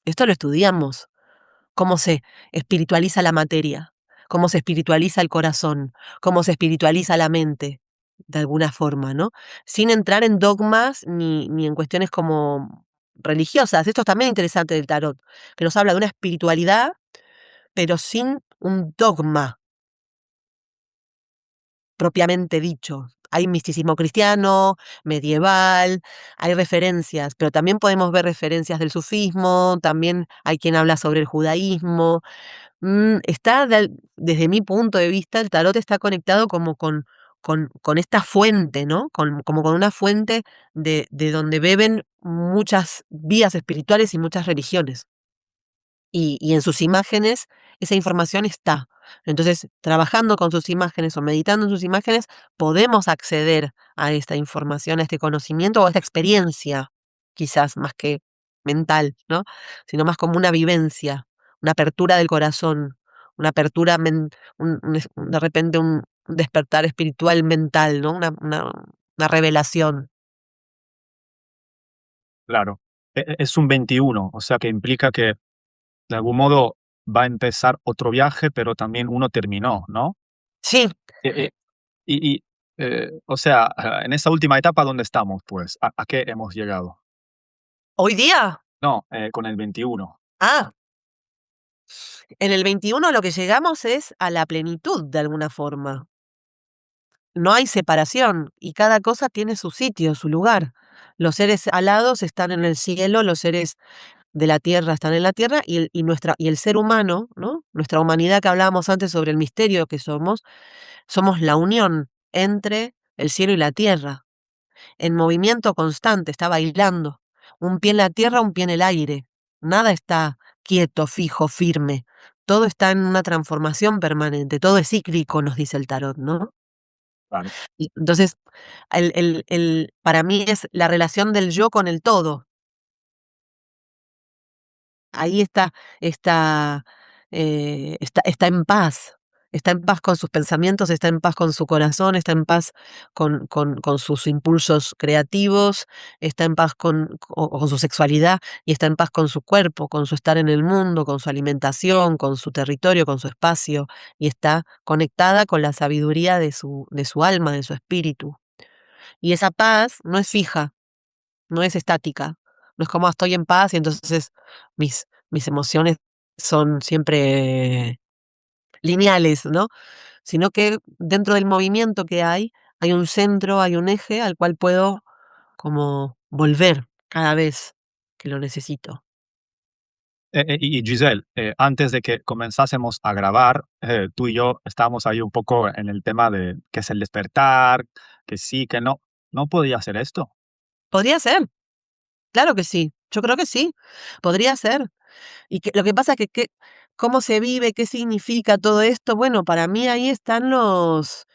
esto lo estudiamos. Cómo se espiritualiza la materia, cómo se espiritualiza el corazón, cómo se espiritualiza la mente, de alguna forma, ¿no? Sin entrar en dogmas ni en cuestiones como religiosas. Esto es también interesante del tarot, que nos habla de una espiritualidad, pero sin un dogma propiamente dicho. Hay misticismo cristiano, medieval, hay referencias, pero también podemos ver referencias del sufismo, también hay quien habla sobre el judaísmo. Está desde mi punto de vista, el tarot está conectado como con esta fuente, ¿no? Como con una fuente de donde beben muchas vías espirituales y muchas religiones. Y en sus imágenes esa información está. Entonces, trabajando con sus imágenes o meditando en sus imágenes, podemos acceder a esta información, a este conocimiento o a esta experiencia, quizás más que mental, ¿no? Sino más como una vivencia, una apertura del corazón, una apertura, de repente un despertar espiritual mental, ¿no? Una revelación. Claro. Es un 21, o sea que implica que de algún modo va a empezar otro viaje, pero también uno terminó, ¿no? Sí, Eh, y, o sea, en esa última etapa, ¿dónde estamos, pues? ¿A qué hemos llegado? hoy día. No, con el 21. Ah, en el 21 lo que llegamos es a la plenitud de alguna forma. No hay separación y cada cosa tiene su sitio, su lugar. Los seres alados están en el cielo, los seres de la tierra están en la tierra y el ser humano, ¿no? Nuestra humanidad que hablábamos antes sobre el misterio que somos, somos la unión entre el cielo y la tierra, en movimiento constante, está bailando. Un pie en la tierra, un pie en el aire. Nada está quieto, fijo, firme. Todo está en una transformación permanente, todo es cíclico, nos dice el tarot, ¿no? Claro. Y entonces, para mí es la relación del yo con el todo. Ahí está, está está en paz con sus pensamientos, está en paz con su corazón, está en paz con sus impulsos creativos, está en paz con su sexualidad y está en paz con su cuerpo, con su estar en el mundo, con su alimentación, con su territorio, con su espacio, y está conectada con la sabiduría de su alma, de su espíritu. Y esa paz no es fija, no es estática, no es como estoy en paz y entonces mis emociones son siempre lineales, ¿no? Sino que dentro del movimiento que hay un centro, hay un eje al cual puedo como volver cada vez que lo necesito. Y Giselle, antes de que comenzásemos a grabar, tú y yo estábamos ahí un poco en el tema de qué es el despertar, que sí, que no. ¿No podía hacer esto? Podría ser, claro que sí, yo creo que sí, podría ser. Y que lo que pasa es que cómo se vive, qué significa todo esto, bueno, para mí ahí están los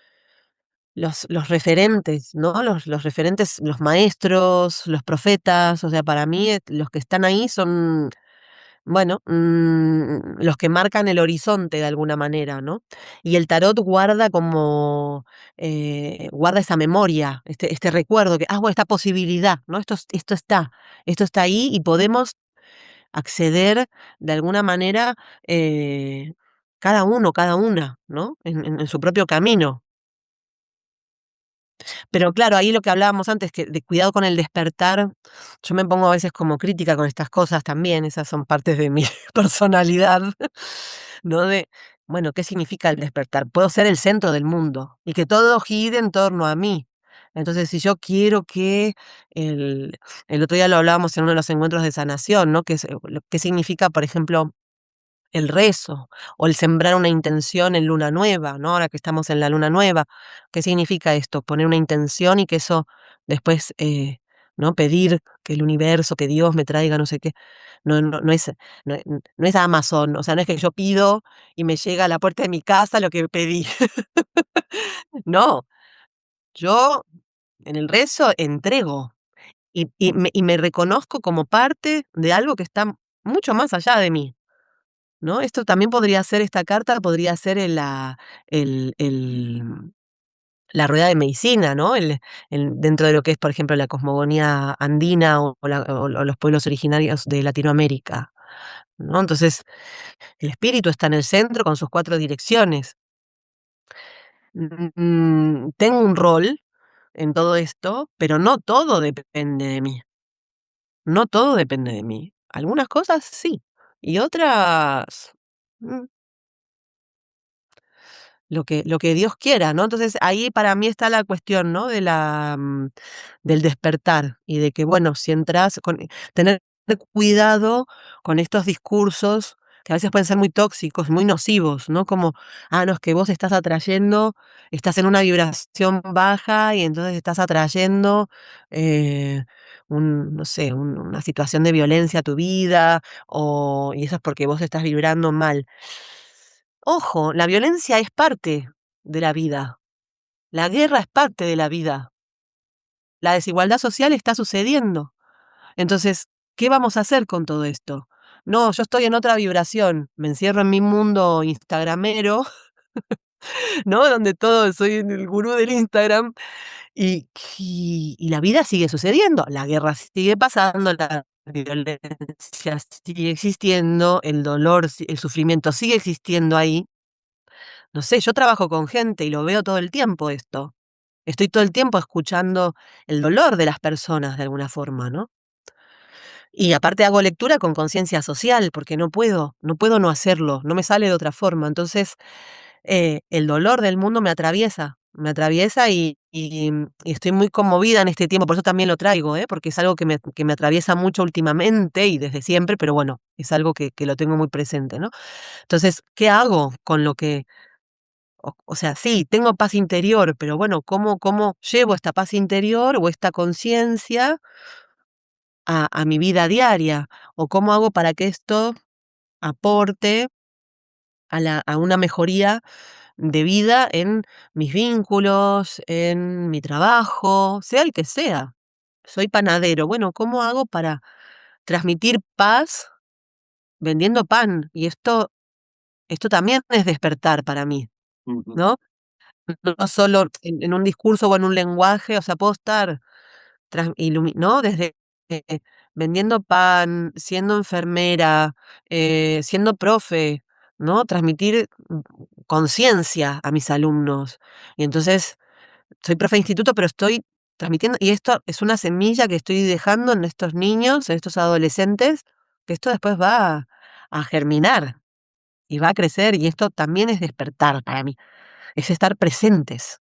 referentes, ¿no? Los referentes, los maestros, los profetas, o sea, para mí, los que están ahí son, bueno, los que marcan el horizonte de alguna manera, ¿no? Y el tarot guarda como, guarda esa memoria, este recuerdo que, bueno, esta posibilidad, ¿no? Esto está ahí y podemos acceder de alguna manera, cada uno, cada una, ¿no? En su propio camino. Pero claro, ahí lo que hablábamos antes, que de cuidado con el despertar, yo me pongo a veces como crítica con estas cosas también, esas son partes de mi personalidad, ¿no? De, bueno, ¿qué significa el despertar? Puedo ser el centro del mundo y que todo gire en torno a mí. Entonces, si yo quiero que el, el otro día lo hablábamos en uno de los encuentros de sanación, ¿no? ¿Qué significa, por ejemplo? el rezo o el sembrar una intención en luna nueva, ¿no? Ahora que estamos en la luna nueva, ¿qué significa esto? Poner una intención y que eso después, ¿no? Pedir que el universo, que Dios me traiga no sé qué. No es, no es Amazon, o sea, no es que yo pido y me llega a la puerta de mi casa lo que pedí. No, yo en el rezo entrego y me reconozco como parte de algo que está mucho más allá de mí. ¿No? Esto también podría ser esta carta podría ser el el la rueda de medicina, ¿no? El dentro de lo que es, por ejemplo, la cosmogonía andina o los pueblos originarios de Latinoamérica, ¿no? Entonces, el espíritu está en el centro con sus 4 direcciones. Tengo un rol en todo esto, pero no todo depende de mí, no todo depende de mí. Algunas cosas sí, y otras, mm, lo que Dios quiera, ¿no? Entonces, ahí para mí está la cuestión, ¿no? Del despertar y de que, bueno, si entras con tener cuidado con estos discursos que a veces pueden ser muy tóxicos, muy nocivos, ¿no? Como, no, es que vos estás atrayendo, estás en una vibración baja y entonces estás atrayendo, no sé, una situación de violencia a tu vida, y eso es porque vos estás vibrando mal. Ojo, la violencia es parte de la vida, la guerra es parte de la vida, la desigualdad social está sucediendo. Entonces, ¿qué vamos a hacer con todo esto? No, yo estoy en otra vibración, me encierro en mi mundo instagramero, ¿no? Donde todo soy el gurú del Instagram y la vida sigue sucediendo, la guerra sigue pasando, la violencia sigue existiendo, el dolor, el sufrimiento sigue existiendo ahí. No sé, yo trabajo con gente y lo veo todo el tiempo esto. Estoy todo el tiempo escuchando el dolor de las personas de alguna forma, ¿no? Y aparte hago lectura con conciencia social, porque no puedo no hacerlo, no me sale de otra forma. Entonces, el dolor del mundo me atraviesa y estoy muy conmovida en este tiempo, por eso también lo traigo, porque es algo que me atraviesa mucho últimamente y desde siempre, pero bueno, es algo que lo tengo muy presente, ¿no? Entonces, ¿qué hago con lo que o sea, sí, tengo paz interior, pero bueno, ¿cómo llevo esta paz interior o esta conciencia a mi vida diaria? ¿O cómo hago para que esto aporte a una mejoría de vida en mis vínculos, en mi trabajo, sea el que sea? Soy panadero, bueno, ¿cómo hago para transmitir paz vendiendo pan? Y esto también es despertar para mí, Ujú. ¿no? No solo en un discurso o en un lenguaje, o sea, puedo estar ¿no? Desde, vendiendo pan, siendo enfermera, siendo profe, ¿no? Transmitir, conciencia a mis alumnos. Y entonces, soy profe de instituto, pero estoy transmitiendo y esto es una semilla que estoy dejando en estos niños, en estos adolescentes, que esto después va a germinar y va a crecer, y esto también es despertar para mí, es estar presentes.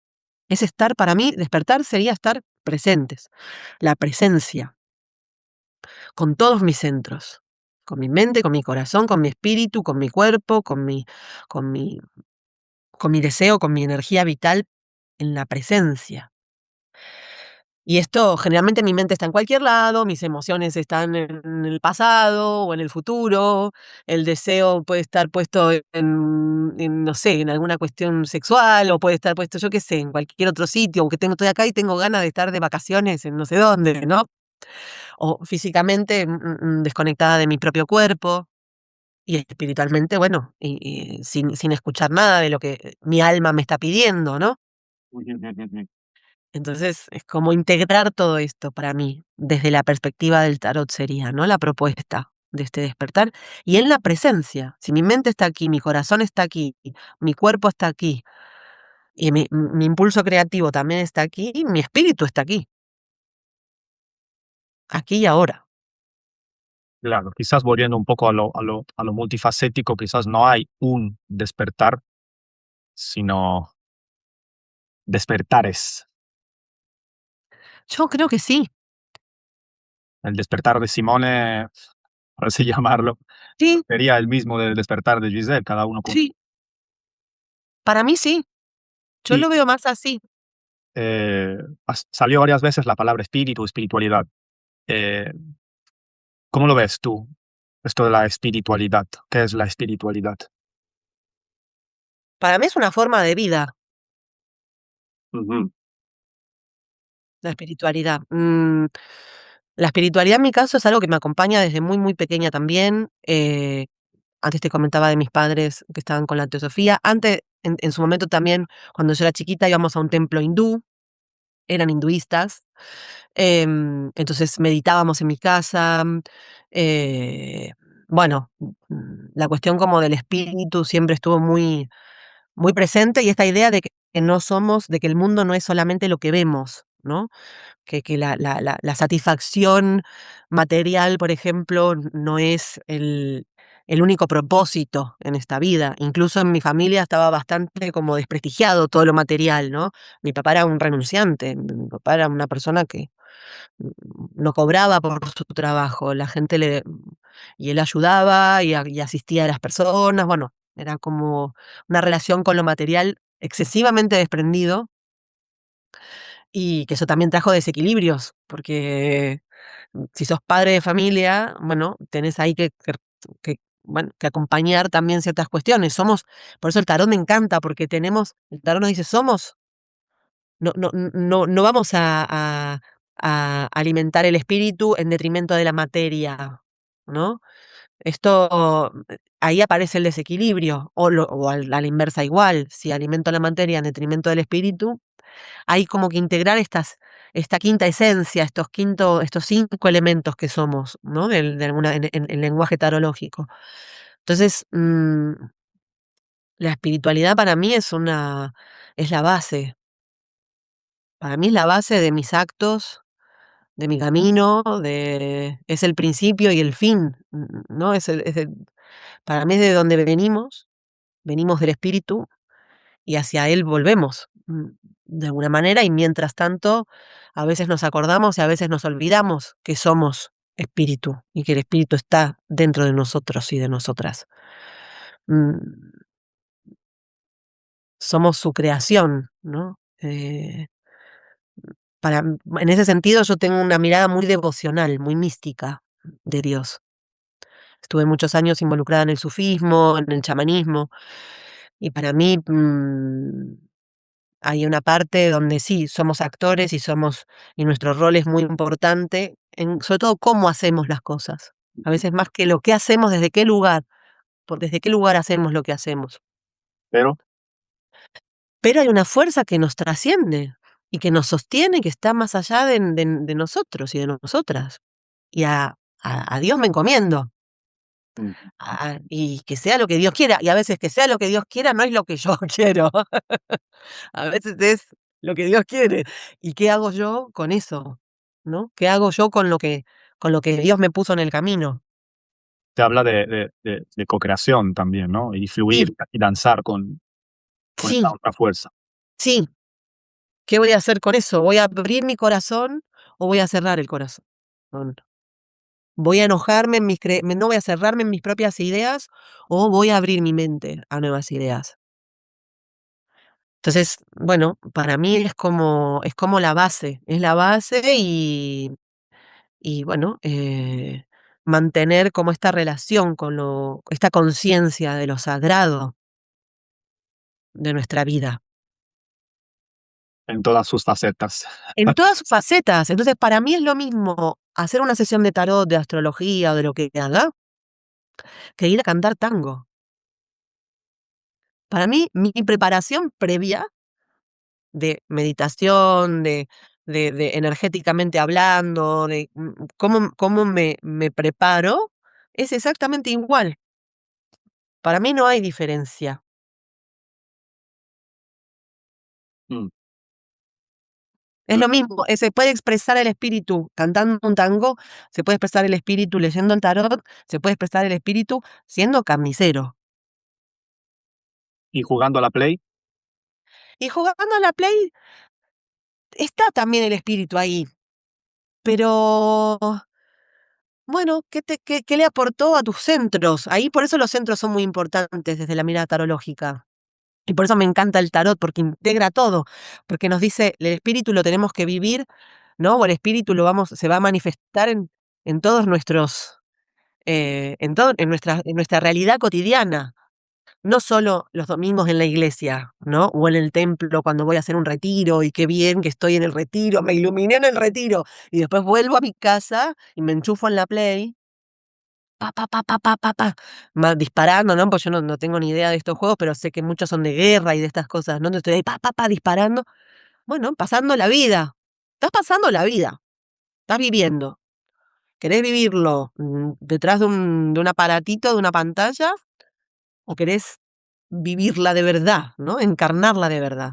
Es estar, para mí, despertar sería estar presentes. La presencia, con todos mis centros, con mi mente, con mi corazón, con mi espíritu, con mi cuerpo, con mi, con mi deseo, con mi energía vital en la presencia. Y esto, generalmente mi mente está en cualquier lado, mis emociones están en el pasado o en el futuro, el deseo puede estar puesto no sé, en alguna cuestión sexual o puede estar puesto, yo qué sé, en cualquier otro sitio, aunque estoy acá y tengo ganas de estar de vacaciones en no sé dónde, ¿no? O físicamente desconectada de mi propio cuerpo y espiritualmente, bueno, y sin escuchar nada de lo que mi alma me está pidiendo, ¿no? Entonces, es como integrar todo esto para mí, desde la perspectiva del tarot sería, ¿no? La propuesta de este despertar y en la presencia. Si mi mente está aquí, mi corazón está aquí, mi cuerpo está aquí y mi impulso creativo también está aquí, mi espíritu está aquí y ahora. Claro, quizás volviendo un poco a lo multifacético, quizás no hay un despertar, sino despertares. Yo creo que sí. El despertar de Simone por así llamarlo, Sí, sería el mismo del despertar de Giselle, cada uno con... sí, para mí sí, yo Y lo veo más así. salió varias veces la palabra espíritu, espiritualidad. Eh, ¿Cómo lo ves tú? Esto de la espiritualidad. ¿Qué es la espiritualidad? Para mí es una forma de vida, Ujú. la espiritualidad. La espiritualidad en mi caso es algo que me acompaña desde muy, muy pequeña también. Antes te comentaba de mis padres que estaban con la teosofía. Antes, en su momento también, cuando yo era chiquita, íbamos a un templo hindú, eran hinduistas. Entonces meditábamos en mi casa. eh, bueno, la cuestión como del espíritu siempre estuvo muy, muy presente y esta idea de que no somos, de que el mundo no es solamente lo que vemos, ¿no? Que la satisfacción material, por ejemplo, no es el único propósito en esta vida. Incluso en mi familia estaba bastante como desprestigiado todo lo material, ¿no? Mi papá era un renunciante, mi papá era una persona que no cobraba por su trabajo, la gente le y él ayudaba y asistía a las personas, bueno, era como una relación con lo material excesivamente desprendido y que eso también trajo desequilibrios, porque si sos padre de familia, bueno, tenés ahí bueno, que acompañar también ciertas cuestiones. Por eso el tarot me encanta, porque el tarot nos dice, no vamos a alimentar el espíritu en detrimento de la materia, ¿no? Ahí aparece el desequilibrio, a la inversa igual, si alimento la materia en detrimento del espíritu, hay como que integrar esta quinta esencia, estos 5 elementos que somos, ¿no? De alguna en el lenguaje tarológico. Entonces, la espiritualidad para mí es la base. Para mí es la base de mis actos, de mi camino, es el principio y el fin, ¿no? Para mí es de donde venimos del espíritu y hacia él volvemos, de alguna manera, y mientras tanto, a veces nos acordamos y a veces nos olvidamos que somos espíritu y que el espíritu está dentro de nosotros y de nosotras. Mm, Somos su creación, ¿no? En ese sentido, yo tengo una mirada muy devocional, muy mística de Dios. Estuve muchos años involucrada en el sufismo, en el chamanismo, y para mí, hay una parte donde sí, somos actores y nuestro rol es muy importante, sobre todo cómo hacemos las cosas. A veces más que lo que hacemos, desde qué lugar hacemos lo que hacemos. Pero Pero hay una fuerza que nos trasciende y que nos sostiene, que está más allá de nosotros y de nosotras. Y a Dios me encomiendo. mm, Y que sea lo que Dios quiera. Y a veces que sea lo que Dios quiera no es lo que yo quiero. A veces es lo que Dios quiere. ¿Y qué hago yo con eso? ¿No? ¿Qué hago yo con lo que Dios me puso en el camino? te habla de co-creación también, ¿no? Y fluir Sí, y danzar con esta sí, otra fuerza. sí. ¿Qué voy a hacer con eso? ¿Voy a abrir mi corazón o voy a cerrar el corazón? No, ¿voy a enojarme no voy a cerrarme en mis propias ideas o voy a abrir mi mente a nuevas ideas? Entonces, bueno, para mí es como la base, es la base y bueno, mantener como esta relación esta conciencia de lo sagrado de nuestra vida, En todas sus facetas. en todas sus facetas. Entonces, para mí es lo mismo hacer una sesión de tarot, de astrología o de lo que haga, que ir a cantar tango. Para mí, mi preparación previa de meditación, de energéticamente hablando, de cómo me preparo, es exactamente igual. Para mí no hay diferencia. Mm, Es mm. lo mismo, se puede expresar el espíritu cantando un tango, se puede expresar el espíritu leyendo el tarot, se puede expresar el espíritu siendo carnicero. Y jugando a la Play, Y jugando a la Play está también el espíritu ahí, pero bueno, ¿qué le aportó a tus centros? Ahí por eso los centros son muy importantes desde la mirada tarológica. Y por eso me encanta el tarot, porque integra todo, porque nos dice, el espíritu lo tenemos que vivir, ¿no? O el espíritu se va a manifestar en todos nuestros, en nuestra realidad cotidiana. No solo los domingos en la iglesia, ¿no? O en el templo cuando voy a hacer un retiro y qué bien que estoy en el retiro, me iluminé en el retiro y después vuelvo a mi casa y me enchufo en la Play, pa, pa, pa, pa, pa, pa, pa, disparando, ¿no? Pues yo no tengo ni idea de estos juegos, pero sé que muchos son de guerra y de estas cosas, ¿no? Entonces estoy ahí, pa, pa, pa, disparando. Bueno, pasando la vida. Estás pasando la vida, estás viviendo. ¿Querés vivirlo detrás de un aparatito, de una pantalla? ¿O querés vivirla de verdad, ¿no? Encarnarla de verdad.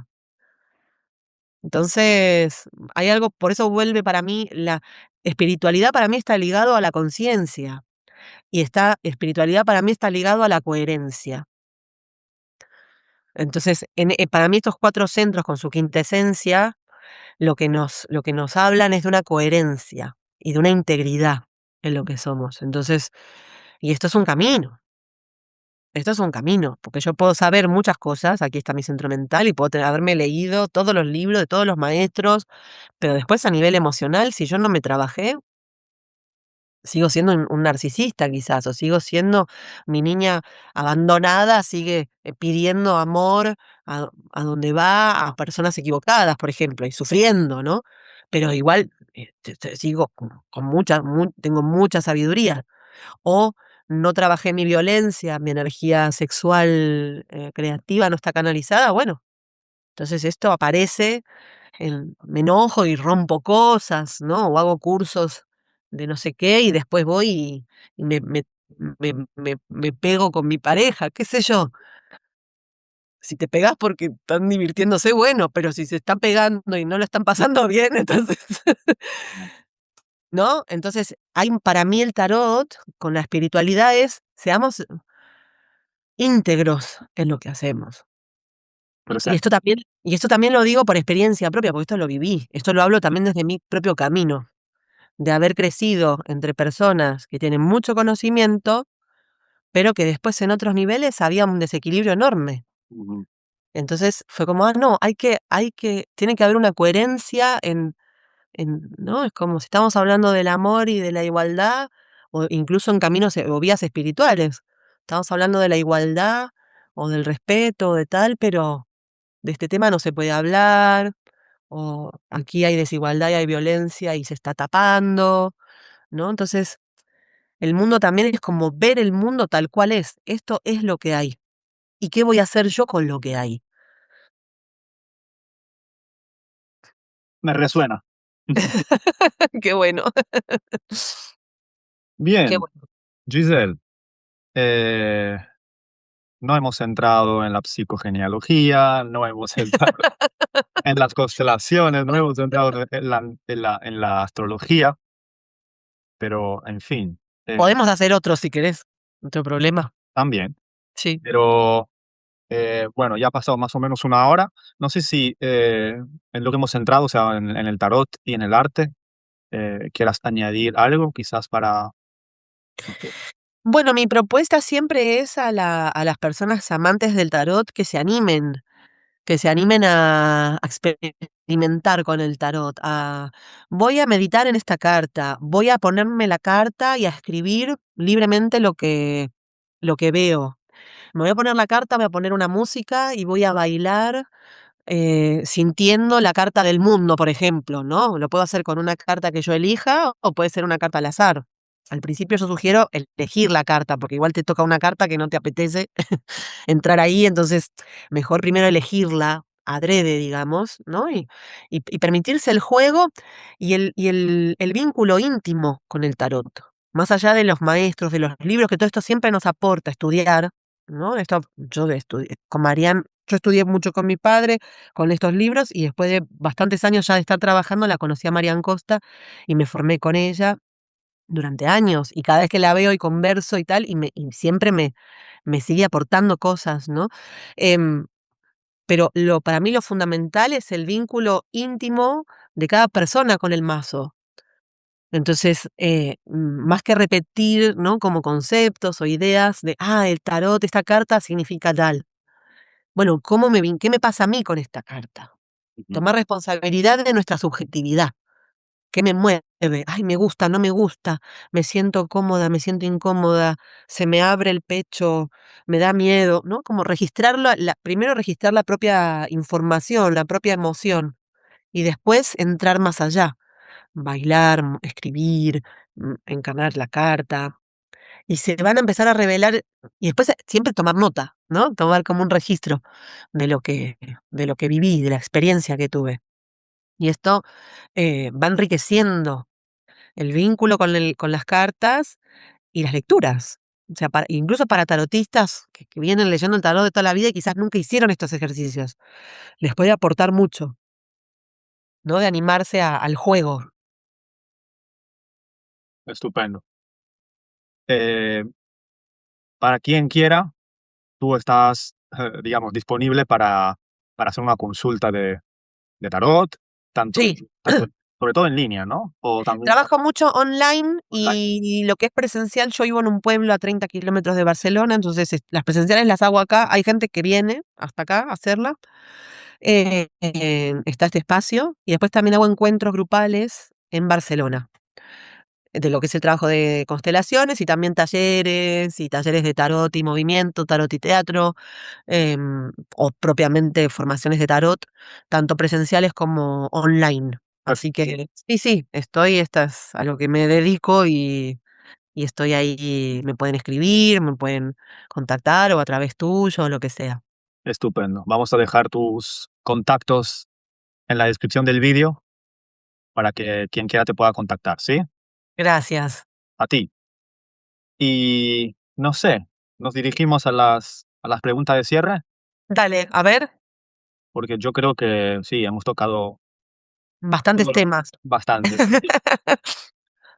Entonces, hay algo, por eso vuelve para mí, la espiritualidad para mí está ligado a la conciencia y espiritualidad para mí está ligado a la coherencia. Entonces, para mí estos 4 centros con su quintesencia, lo que nos hablan es de una coherencia y de una integridad en lo que somos. Entonces, y esto es un camino. Esto es un camino, porque yo puedo saber muchas cosas, aquí está mi centro mental, y puedo haberme leído todos los libros de todos los maestros, pero después a nivel emocional, si yo no me trabajé, sigo siendo un narcisista quizás, o sigo siendo mi niña abandonada, sigue pidiendo amor a donde va, a personas equivocadas, por ejemplo, y sufriendo, ¿no? Pero igual sigo con tengo mucha sabiduría. O no trabajé mi violencia, mi energía sexual creativa no está canalizada, bueno, entonces esto aparece, me enojo y rompo cosas, ¿no? O hago cursos de no sé qué y después voy y me pego con mi pareja, qué sé yo. Si te pegás porque están divirtiéndose, bueno, pero si se están pegando y no lo están pasando bien, entonces, ¿no? Entonces, para mí el tarot con la espiritualidad es, seamos íntegros en lo que hacemos. Y Presente. esto también lo digo por experiencia propia, porque esto lo viví. Esto lo hablo también desde mi propio camino, de haber crecido entre personas que tienen mucho conocimiento, pero que después en otros niveles había un desequilibrio enorme. Ujú. Entonces fue como, no, tiene que haber una coherencia ¿no? Es como si estamos hablando del amor y de la igualdad, o incluso en caminos o vías espirituales. Estamos hablando de la igualdad o del respeto o de tal, pero de este tema no se puede hablar, o aquí hay desigualdad y hay violencia y se está tapando, ¿no? Entonces, el mundo también es como ver el mundo tal cual es. Esto es lo que hay. ¿Y qué voy a hacer yo con lo que hay? Me resuena. Qué bueno, qué Bien, bueno. Giselle, eh, no hemos entrado en la psicogenealogía, no hemos entrado en las constelaciones, no hemos entrado en la astrología, pero en fin, Podemos hacer otro si querés, otro problema. también. Sí. Pero bueno, ya ha pasado más o menos una hora. No sé si en lo que hemos entrado, o sea, en el tarot y en el arte, quieras añadir algo, quizás para... no sé. Bueno, mi propuesta siempre es a las personas amantes del tarot que se animen a experimentar con el tarot, voy a meditar en esta carta, voy a ponerme la carta y a escribir libremente lo que veo. Me voy a poner la carta, voy a poner una música y voy a bailar sintiendo la carta del mundo, por ejemplo, ¿no? Lo puedo hacer con una carta que yo elija o puede ser una carta al azar. Al principio yo sugiero elegir la carta, porque igual te toca una carta que no te apetece entrar ahí, entonces mejor primero elegirla adrede, digamos, ¿no? Y permitirse el juego y el vínculo íntimo con el tarot. Más allá de los maestros, de los libros, que todo esto siempre nos aporta estudiar, ¿no? Esto yo estudié con Marian, yo estudié mucho con mi padre, con estos libros, y después de bastantes años ya de estar trabajando, la conocí a Marian Costa y me formé con ella durante años. Y cada vez que la veo y converso y tal, y siempre me sigue aportando cosas, ¿no? Em, pero para mí lo fundamental es el vínculo íntimo de cada persona con el mazo. Entonces, más que repetir, ¿no? Como conceptos o ideas de, el tarot, esta carta significa tal. Bueno, ¿qué me pasa a mí con esta carta? Ujú. Tomar responsabilidad de nuestra subjetividad. ¿Qué me mueve? Ay, me gusta, no me gusta, me siento cómoda, me siento incómoda, se me abre el pecho, me da miedo, ¿no? Como registrarlo, primero registrar la propia información, la propia emoción, y después entrar más allá, bailar, escribir, encarnar la carta, y se van a empezar a revelar, y después siempre tomar nota, ¿no? Tomar como un registro de de lo que viví, de la experiencia que tuve. Y esto va enriqueciendo el vínculo con las cartas y las lecturas. O sea, incluso para tarotistas que vienen leyendo el tarot de toda la vida y quizás nunca hicieron estos ejercicios, les puede aportar mucho, ¿no? De animarse al juego. Estupendo. Eh, para quien quiera, tú estás, digamos, disponible para hacer una consulta de tarot, tanto, Sí, tanto, sobre todo en línea, ¿no? O también trabajo mucho online online. y lo que es presencial, yo vivo en un pueblo a 30 kilómetros de Barcelona, entonces las presenciales las hago acá. Hay gente que viene hasta acá a hacerla. Está este espacio y después también hago encuentros grupales en Barcelona, de lo que es el trabajo de constelaciones y también talleres y talleres de tarot y movimiento, tarot y teatro, o propiamente formaciones de tarot, tanto presenciales como online. Perf- Así que sí, esto es a lo que me dedico y estoy ahí, me pueden escribir, me pueden contactar o a través tuyo o lo que sea. Estupendo. Vamos a dejar tus contactos en la descripción del vídeo para que quien quiera te pueda contactar, ¿sí? Gracias. A ti. Y no sé, nos dirigimos a las preguntas de cierre, Dale, a ver, porque yo creo que sí, hemos tocado bastantes todo temas. bastante. Sí,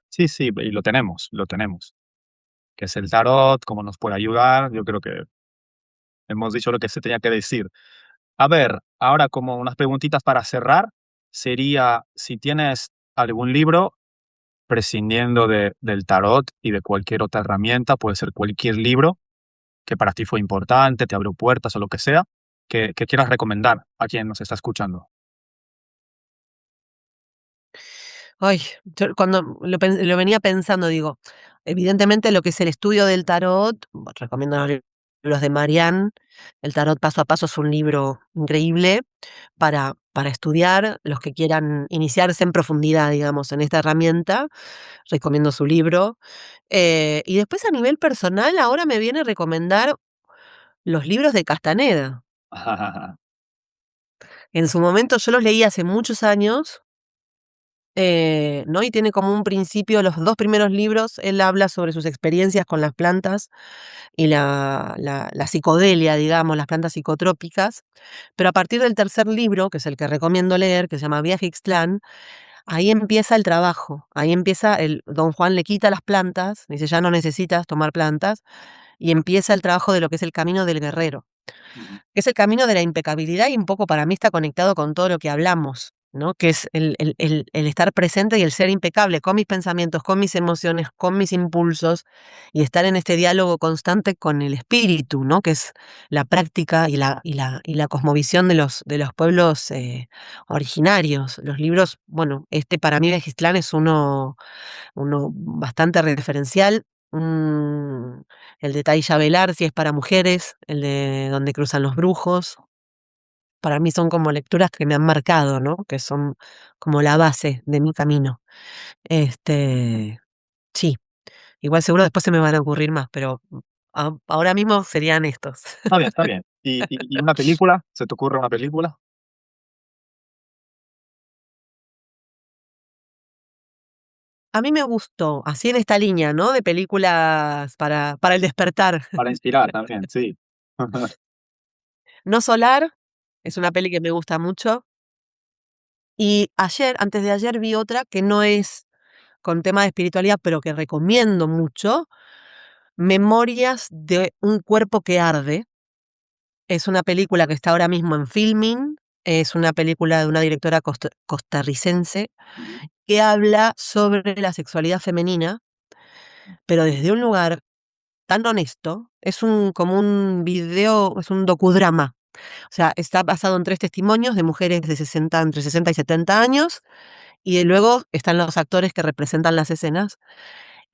sí, sí, y lo tenemos, lo tenemos. Que es el tarot, cómo nos puede ayudar. Yo creo que hemos dicho lo que se tenía que decir. A ver, ahora como unas preguntitas para cerrar, sería si tienes algún libro prescindiendo del tarot y de cualquier otra herramienta, puede ser cualquier libro que para ti fue importante, te abrió puertas o lo que sea, que quieras recomendar a quien nos está escuchando. Ay, yo cuando lo venía pensando, digo, evidentemente lo que es el estudio del tarot, recomiendo los libros de Marianne. El tarot paso a paso es un libro increíble para estudiar. Los que quieran iniciarse en profundidad, digamos, en esta herramienta, recomiendo su libro. Y después a nivel personal, ahora me viene a recomendar los libros de Castaneda. En su momento yo los leí hace muchos años. ¿No? Y tiene como un principio, los 2 primeros libros, él habla sobre sus experiencias con las plantas y la psicodelia, digamos, las plantas psicotrópicas, pero a partir del tercer libro, que es el que recomiendo leer, que se llama Viaje Ixtlán, ahí empieza el trabajo, ahí empieza don Juan le quita las plantas, dice: "Ya no necesitas tomar plantas", y empieza el trabajo de lo que es el camino del guerrero. Es el camino de la impecabilidad y un poco para mí está conectado con todo lo que hablamos, ¿no? Que es el estar presente y el ser impecable con mis pensamientos, con mis emociones, con mis impulsos y estar en este diálogo constante con el espíritu, ¿no? Que es la práctica y la cosmovisión de los pueblos originarios. Los libros, bueno, este para mí de Gistlán es uno bastante referencial. Mm, el de Tailla Velar, si es para mujeres, el de Donde cruzan los brujos. Para mí son como lecturas que me han marcado, ¿no? Que son como la base de mi camino. Este, sí, igual seguro después se me van a ocurrir más, pero ahora mismo serían estos. Está bien, está bien. ¿Y una película? ¿Se te ocurre una película A mí me gustó, así en esta línea, ¿no? De películas para el despertar. para inspirar también? Sí. No Solar es una peli que me gusta mucho. Y antes de ayer, vi otra que no es con tema de espiritualidad, pero que recomiendo mucho, Memorias de un cuerpo que arde. Es una película que está ahora mismo en Filmin, Es una película de una directora costarricense Ujú. que habla sobre la sexualidad femenina, pero desde un lugar tan honesto. Es como un video, es un docudrama. O sea, está basado en 3 testimonios de mujeres de 60, entre 60 y 70 años, y luego están los actores que representan las escenas.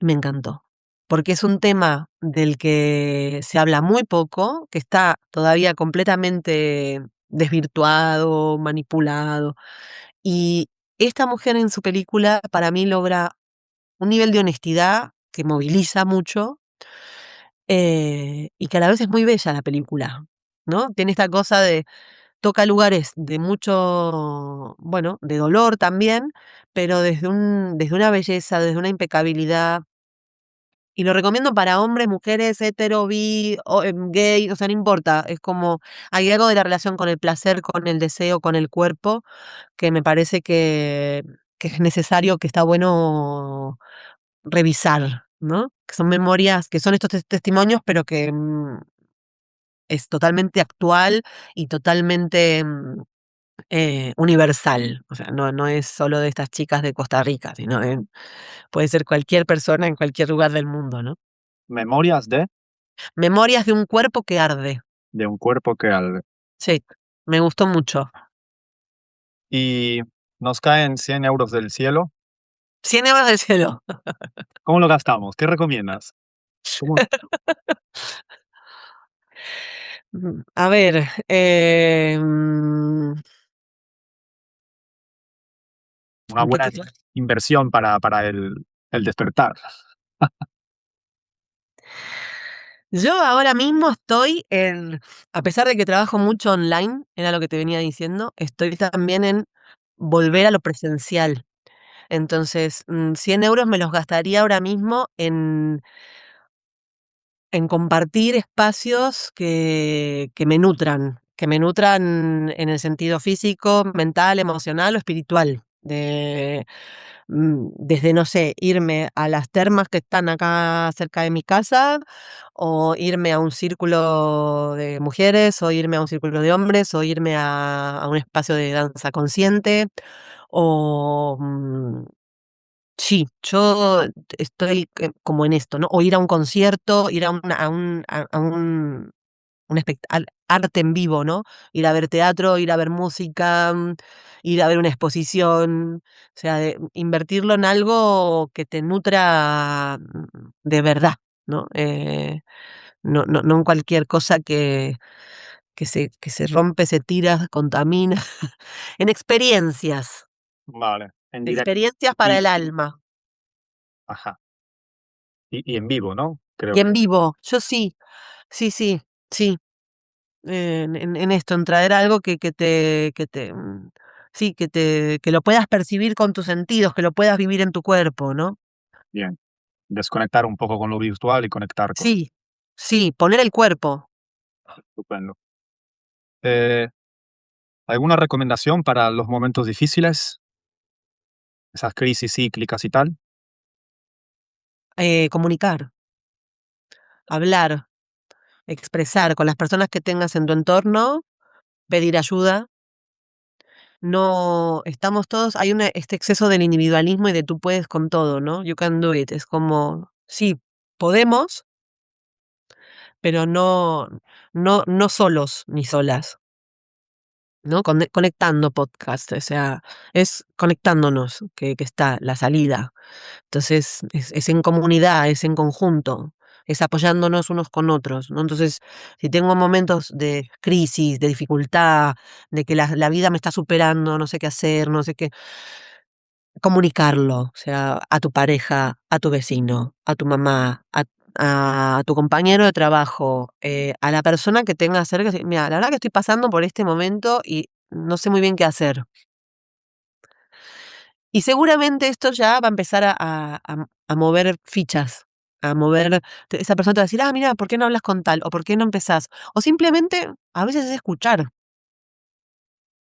Me encantó, porque es un tema del que se habla muy poco, que está todavía completamente desvirtuado, manipulado, y esta mujer en su película, para mí, logra un nivel de honestidad que moviliza mucho, y que a la vez es muy bella la película, ¿no? Tiene esta cosa de toca lugares de mucho, bueno, de dolor también, pero desde una belleza, desde una impecabilidad. Y lo recomiendo para hombres, mujeres, hetero, bi, o, gay, o sea, no importa. Es como hay algo de la relación con el placer, con el deseo, con el cuerpo, que me parece que es necesario, que está bueno revisar, ¿no? Que son memorias, que son estos testimonios, pero que es totalmente actual y totalmente universal. O sea, no es solo de estas chicas de Costa Rica, sino puede ser cualquier persona en cualquier lugar del mundo, ¿no? Memorias Memorias de un cuerpo que arde. de un cuerpo que al... Sí, me gustó mucho. Y nos caen 100 euros del cielo. 100 euros del cielo. ¿Cómo lo gastamos? ¿Qué recomiendas? ¿Cómo? A ver, Una ¿en qué buena te inversión para el despertar. Yo ahora mismo estoy a pesar de que trabajo mucho online, era lo que te venía diciendo, estoy también en volver a lo presencial. Entonces, 100 euros me los gastaría ahora mismo en compartir espacios que me nutran en el sentido físico, mental, emocional o espiritual. Desde, no sé, irme a las termas que están acá cerca de mi casa, o irme a un círculo de mujeres, o irme a un círculo de hombres, o irme a un espacio de danza consciente, o sí, yo estoy como en esto, ¿no? O ir a un concierto, ir a un arte en vivo, ¿no? Ir a ver teatro, ir a ver música, ir a ver una exposición, o sea, invertirlo en algo que te nutra de verdad, ¿no? No en cualquier cosa que se rompe, se tira, contamina, en Vale, en directo. experiencias para Y, el alma. ajá. Y en vivo, ¿no? Creo Y que en vivo, yo sí, sí, sí, sí, en esto, en traer algo sí, que lo puedas percibir con tus sentidos, que lo puedas vivir en tu cuerpo, ¿no? bien. Desconectar un poco con lo virtual y conectar con... Sí, sí, poner el cuerpo. Estupendo. Eh, ¿Alguna recomendación para los momentos difíciles? Esas crisis cíclicas y tal. Comunicar, hablar, expresar con las personas que tengas en tu entorno, pedir ayuda. No, estamos todos, hay este exceso del individualismo y de tú puedes con todo, ¿no? You can do it. Es como, sí, podemos, pero no solos ni solas, ¿no? Conectando podcast, o sea, es conectándonos que está la salida. Entonces, es en comunidad, es en conjunto, es apoyándonos unos con otros, ¿no? Entonces, si tengo momentos de crisis, de dificultad, de que la vida me está superando, no sé qué hacer, no sé qué, comunicarlo, o sea, a tu pareja, a tu vecino, a tu mamá, a tu compañero de trabajo, a la persona que tengas cerca, decir: "Mira, la verdad que estoy pasando por este momento y no sé muy bien qué hacer". Y seguramente esto ya va a empezar a mover fichas, a mover esa persona te va a decir: "Ah, mira, ¿por qué no hablas con tal? O ¿por qué no empezás?". O simplemente, a veces es escuchar,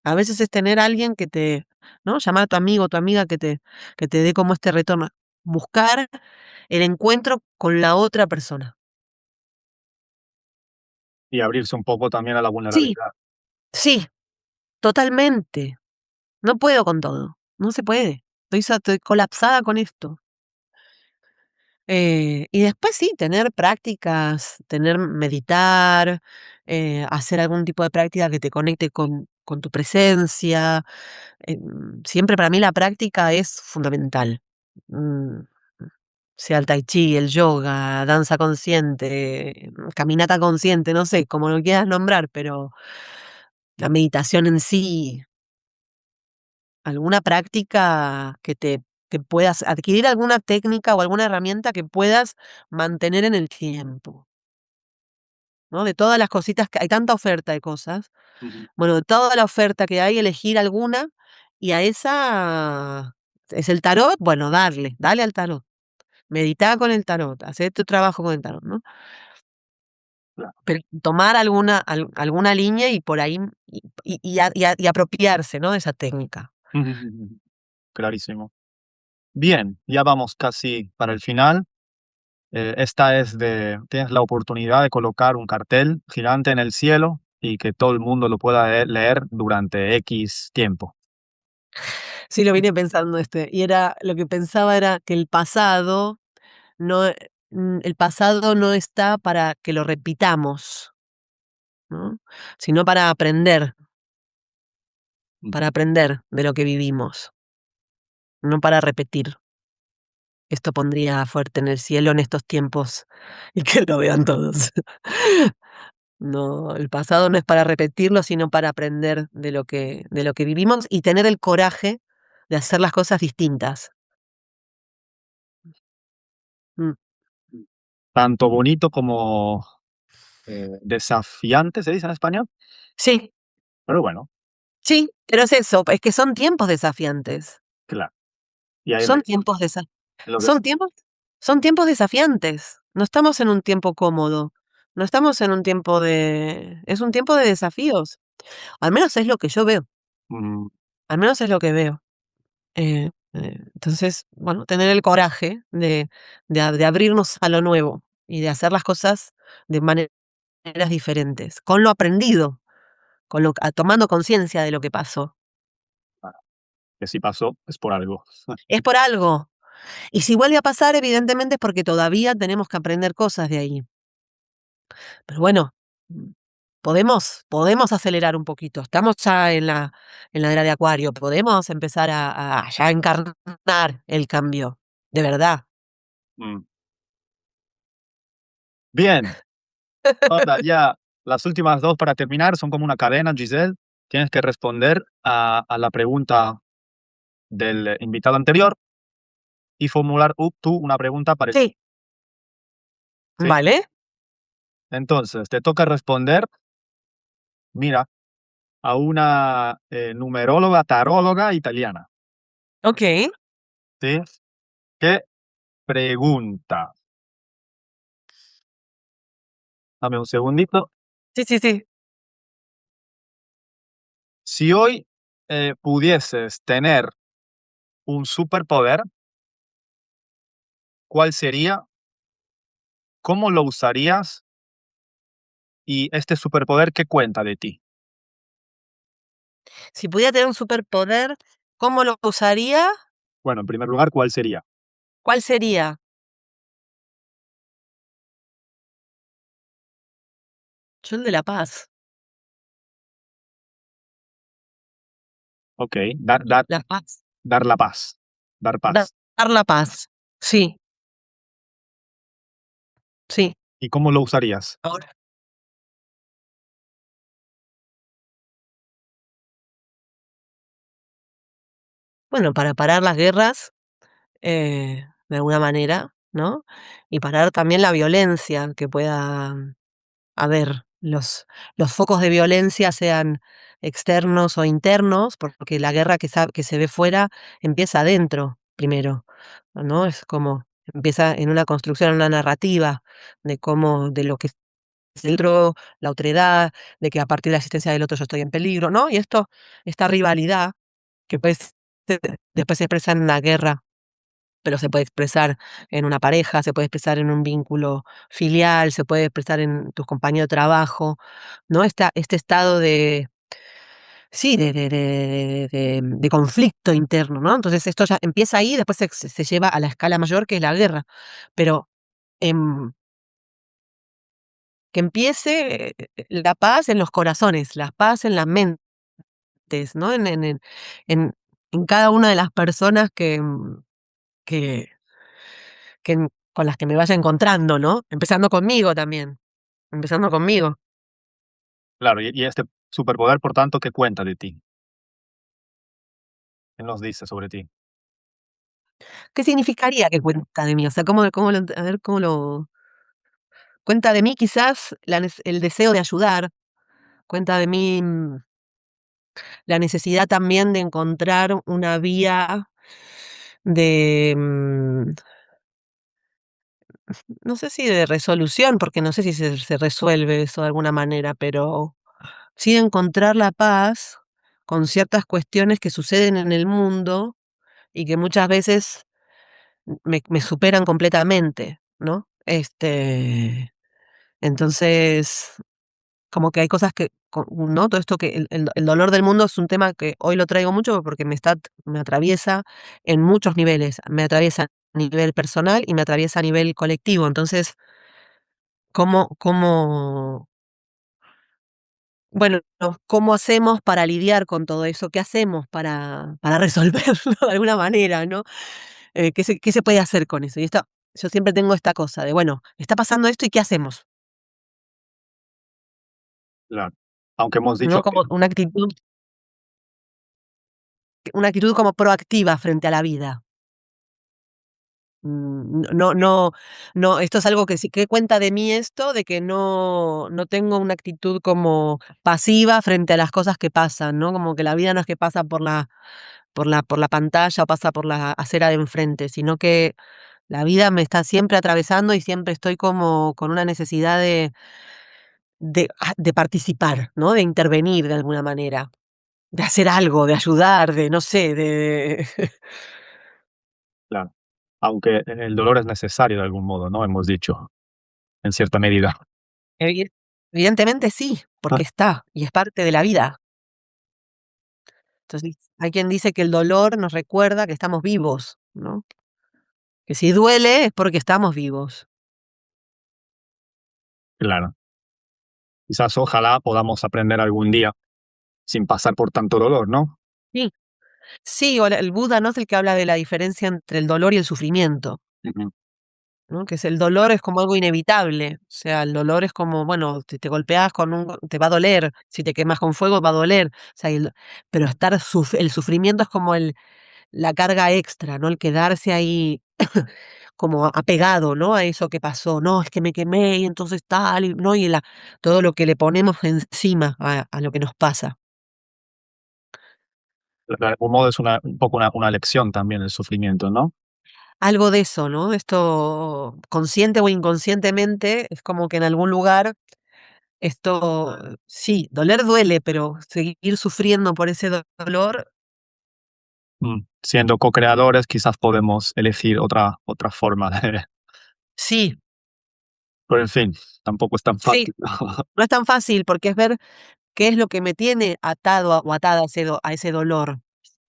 a veces es tener a alguien que ¿no? Llamar a tu amigo o tu amiga que te dé como este retorno. Buscar el encuentro con la otra persona. Y abrirse un poco también a la Sí, vulnerabilidad. sí, totalmente. No puedo con todo, no se puede. Estoy colapsada con esto. Y después sí, tener prácticas, meditar, hacer algún tipo de práctica que te conecte con tu presencia. Siempre para mí la práctica es fundamental. Mm, sea el tai chi, el yoga, danza consciente, caminata consciente, no sé, como lo quieras nombrar, pero la meditación en sí, alguna práctica que puedas adquirir alguna técnica o alguna herramienta que puedas mantener en el tiempo, ¿no? De todas las cositas que hay tanta oferta de cosas, Ujú. bueno, de toda la oferta que hay, elegir alguna y a esa es el tarot, bueno, dale al tarot. Meditá con el tarot, hacer tu trabajo con el tarot, ¿no? Claro. Pero tomar alguna línea y por ahí y apropiarse, ¿no? De esa técnica. Ujú. Clarísimo. Bien, ya vamos casi para el final. Esta es tienes la oportunidad de colocar un cartel gigante en el cielo y que todo el mundo lo pueda leer durante X tiempo. Sí, lo vine pensando y lo que pensaba era que no, el pasado no está para que lo repitamos, ¿no? Sino Ujú. para aprender de lo que vivimos, no para repetir. Esto pondría fuerte en el cielo en estos tiempos y que lo vean todos. No, el pasado no es para repetirlo, sino para aprender de lo que vivimos y tener el coraje de hacer las cosas distintas. Mm. Tanto bonito como desafiante, ¿se dice en español? Sí, Pero bueno, sí, pero es eso, es que son tiempos desafiantes. claro. Y ahí Son tiempos desa lo que... son tiempos son tiempos desafiantes. No estamos en un tiempo cómodo. No estamos en un tiempo es un tiempo de desafíos. Al menos es lo que yo veo, mm, al menos es lo que veo. Entonces, bueno, tener el coraje de abrirnos a lo nuevo y de hacer las cosas de maneras diferentes, con lo aprendido, tomando conciencia de lo que pasó. claro, que si pasó es por algo. Es por algo. Y si vuelve a pasar, evidentemente es porque todavía tenemos que aprender cosas de ahí. Pero bueno, mm, podemos acelerar un poquito. Estamos ya en la era de Acuario, podemos empezar a ya encarnar el cambio, de verdad. Mm. Bien, ahora ya las últimas dos para terminar son como una cadena, Giselle. Tienes que responder a la pregunta del invitado anterior y formular tú una pregunta parecida, Sí, ¿sí? vale, Entonces, te toca responder, mira, a una numeróloga, taróloga italiana, okey. ¿sí? ¿Qué pregunta? Dame un segundito. Sí, sí, sí. Si hoy pudieses tener un superpoder, ¿cuál sería? ¿Cómo lo usarías? Y este superpoder, ¿qué cuenta de ti? Si pudiera tener un superpoder, ¿cómo lo usaría? Bueno, en primer lugar, ¿cuál sería? ¿Cuál sería? Yo el de la paz. Ok, dar, dar, La paz. dar la paz. Dar paz. Dar la paz. Sí, sí. ¿Y cómo lo usarías? Ahora, bueno, para parar las guerras, de alguna manera, ¿no? Y parar también la violencia que pueda haber, los focos de violencia, sean externos o internos, porque la guerra que se ve fuera empieza adentro primero, ¿no? Es como empieza en una construcción, en una narrativa de lo que es dentro, la otredad, de que a partir de la existencia del otro yo estoy en peligro, ¿no? Y esta rivalidad que pues después se expresa en la guerra, pero se puede expresar en una pareja, se puede expresar en un vínculo filial, se puede expresar en tus compañeros de trabajo, ¿no? Este estado de sí, de conflicto interno, ¿no? Entonces esto ya empieza ahí, después se lleva a la escala mayor, que es la guerra. Pero, em, que empiece, la paz en los corazones, la paz en las mentes, ¿no? En en cada una de las personas que con las que me vaya encontrando, ¿no? Empezando conmigo también, empezando conmigo. Claro, y este superpoder, por tanto, ¿qué cuenta de ti? ¿Qué nos dice sobre ti? ¿Qué significaría que cuenta de mí? O sea, ¿cómo lo a ver, cómo lo cuenta de mí? Quizás el deseo de ayudar, cuenta de mí, la necesidad también de encontrar una vía de, no sé si de resolución, porque no sé si se resuelve eso de alguna manera, pero sí de encontrar la paz con ciertas cuestiones que suceden en el mundo y que muchas veces me superan completamente, ¿no? Entonces, como que hay cosas que, ¿no? Todo esto que el dolor del mundo es un tema que hoy lo traigo mucho porque me atraviesa en muchos niveles. Me atraviesa a nivel personal y me atraviesa a nivel colectivo. Entonces, ¿cómo, bueno, cómo hacemos para lidiar con todo eso? ¿Qué hacemos para resolverlo de alguna manera, no? ¿Qué se puede hacer con eso? Y esto, yo siempre tengo esta cosa de, bueno, está pasando esto y ¿qué hacemos? Claro. Aunque hemos dicho ¿No? que Como una actitud como proactiva frente a la vida. No, esto es algo que sí que cuenta de mí esto, de que no tengo una actitud como pasiva frente a las cosas que pasan, ¿no? Como que la vida no es que pasa por la pantalla o pasa por la acera de enfrente, sino que la vida me está siempre atravesando y siempre estoy como con una necesidad de participar, ¿no? De intervenir de alguna manera, de hacer algo, de ayudar, de no sé, de claro, aunque el dolor es necesario de algún modo, ¿no? Hemos dicho, en cierta medida. evi evidentemente sí, porque está y es parte de la vida. Entonces, hay quien dice que el dolor nos recuerda que estamos vivos, ¿no? Que si duele es porque estamos vivos. Claro. Quizás ojalá podamos aprender algún día sin pasar por tanto dolor, ¿no? Sí. Sí, o el Buda, ¿no? Es el que habla de la diferencia entre el dolor y el sufrimiento, Ujú. ¿no? Que es el dolor es como algo inevitable, o sea, el dolor es como, bueno, si te golpeas con te va a doler, si te quemas con fuego va a doler, o sea, pero el sufrimiento es como la carga extra, ¿no? El quedarse ahí como apegado, ¿no? A eso que pasó, no, es que me quemé y entonces tal, y, ¿no? Todo lo que le ponemos encima a lo que nos pasa. De algún modo es un poco una lección también el sufrimiento, ¿no? Algo de eso, ¿no? Esto, consciente o inconscientemente, es como que en algún lugar esto, sí, doler duele, pero seguir sufriendo por ese dolor, Siendo co-creadores, quizás podemos elegir otra forma de... sí, Pero en fin, tampoco es tan sí, fácil. no es tan fácil porque es ver qué es lo que me tiene atado o atada a ese dolor,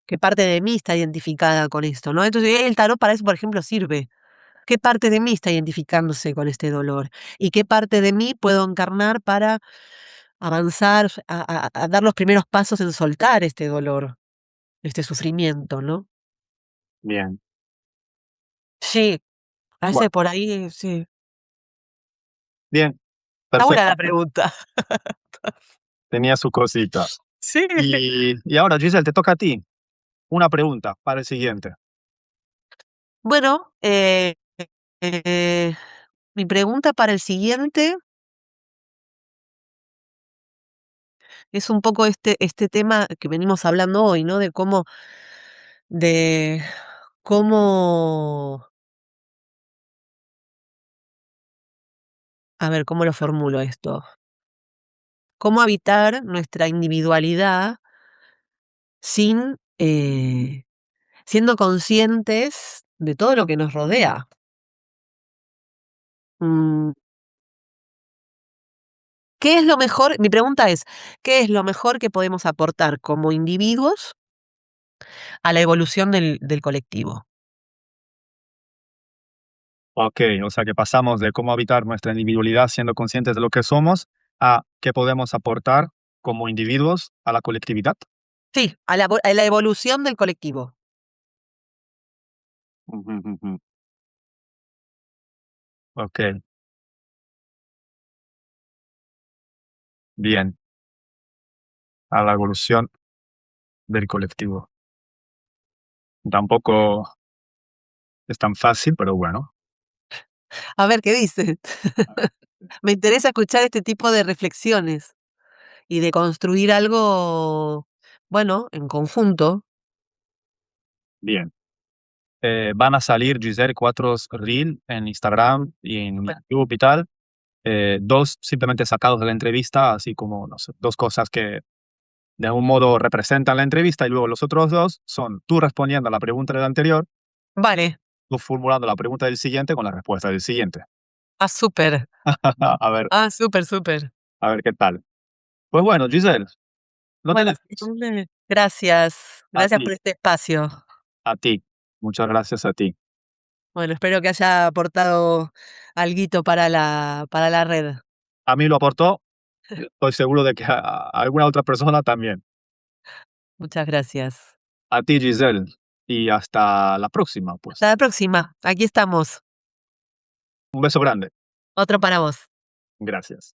qué parte de mí está identificada con esto, ¿no? Entonces, el tarot para eso, por ejemplo, sirve. ¿Qué parte de mí está identificándose con este dolor? ¿Y qué parte de mí puedo encarnar para avanzar, a dar los primeros pasos en soltar este dolor, este sufrimiento, ¿no? Bien. Sí, a Bueno, veces por ahí, sí. bien, Está buena perfecto. la pregunta. Tenía su cosita. Sí. Y ahora, Giselle, te toca a ti. Una pregunta para el siguiente. Bueno, eh, mi pregunta para el siguiente es un poco este tema que venimos hablando hoy, ¿no? De cómo, a ver, ¿cómo lo formulo esto? Cómo habitar nuestra individualidad sin, siendo conscientes de todo lo que nos rodea. Mm, ¿Qué es lo mejor? Mi pregunta es, ¿qué es lo mejor que podemos aportar como individuos a la evolución del colectivo? Ok, o sea que pasamos de cómo habitar nuestra individualidad siendo conscientes de lo que somos a qué podemos aportar como individuos a la colectividad. Sí, a la evolución del colectivo. Ujú, ujú. Ok, bien, a la evolución del colectivo. Tampoco es tan fácil, pero bueno. A ver, ¿qué dices? A ver, Me interesa escuchar este tipo de reflexiones y de construir algo, bueno, en conjunto. bien. Van a salir, Giselle, cuatro Reel en Instagram y en Súper. YouTube y tal. Dos simplemente sacados de la entrevista, así como, no sé, dos cosas que de algún modo representan la entrevista y luego los otros dos son tú respondiendo a la pregunta del anterior, Vale. tú formulando la pregunta del siguiente con la respuesta del siguiente. Ah, súper. A ver, Ah, súper, súper. a ver qué tal. Pues bueno, Giselle, lo Bueno, tenemos. gracias. A Gracias ti, por este espacio. a ti. Muchas gracias a ti. Bueno, espero que haya aportado alguito para la red. A mí lo aportó, estoy seguro de que a alguna otra persona también. Muchas gracias. A ti, Giselle, y hasta la próxima, pues. Hasta la próxima. Aquí estamos. Un beso grande. Otro para vos. Gracias.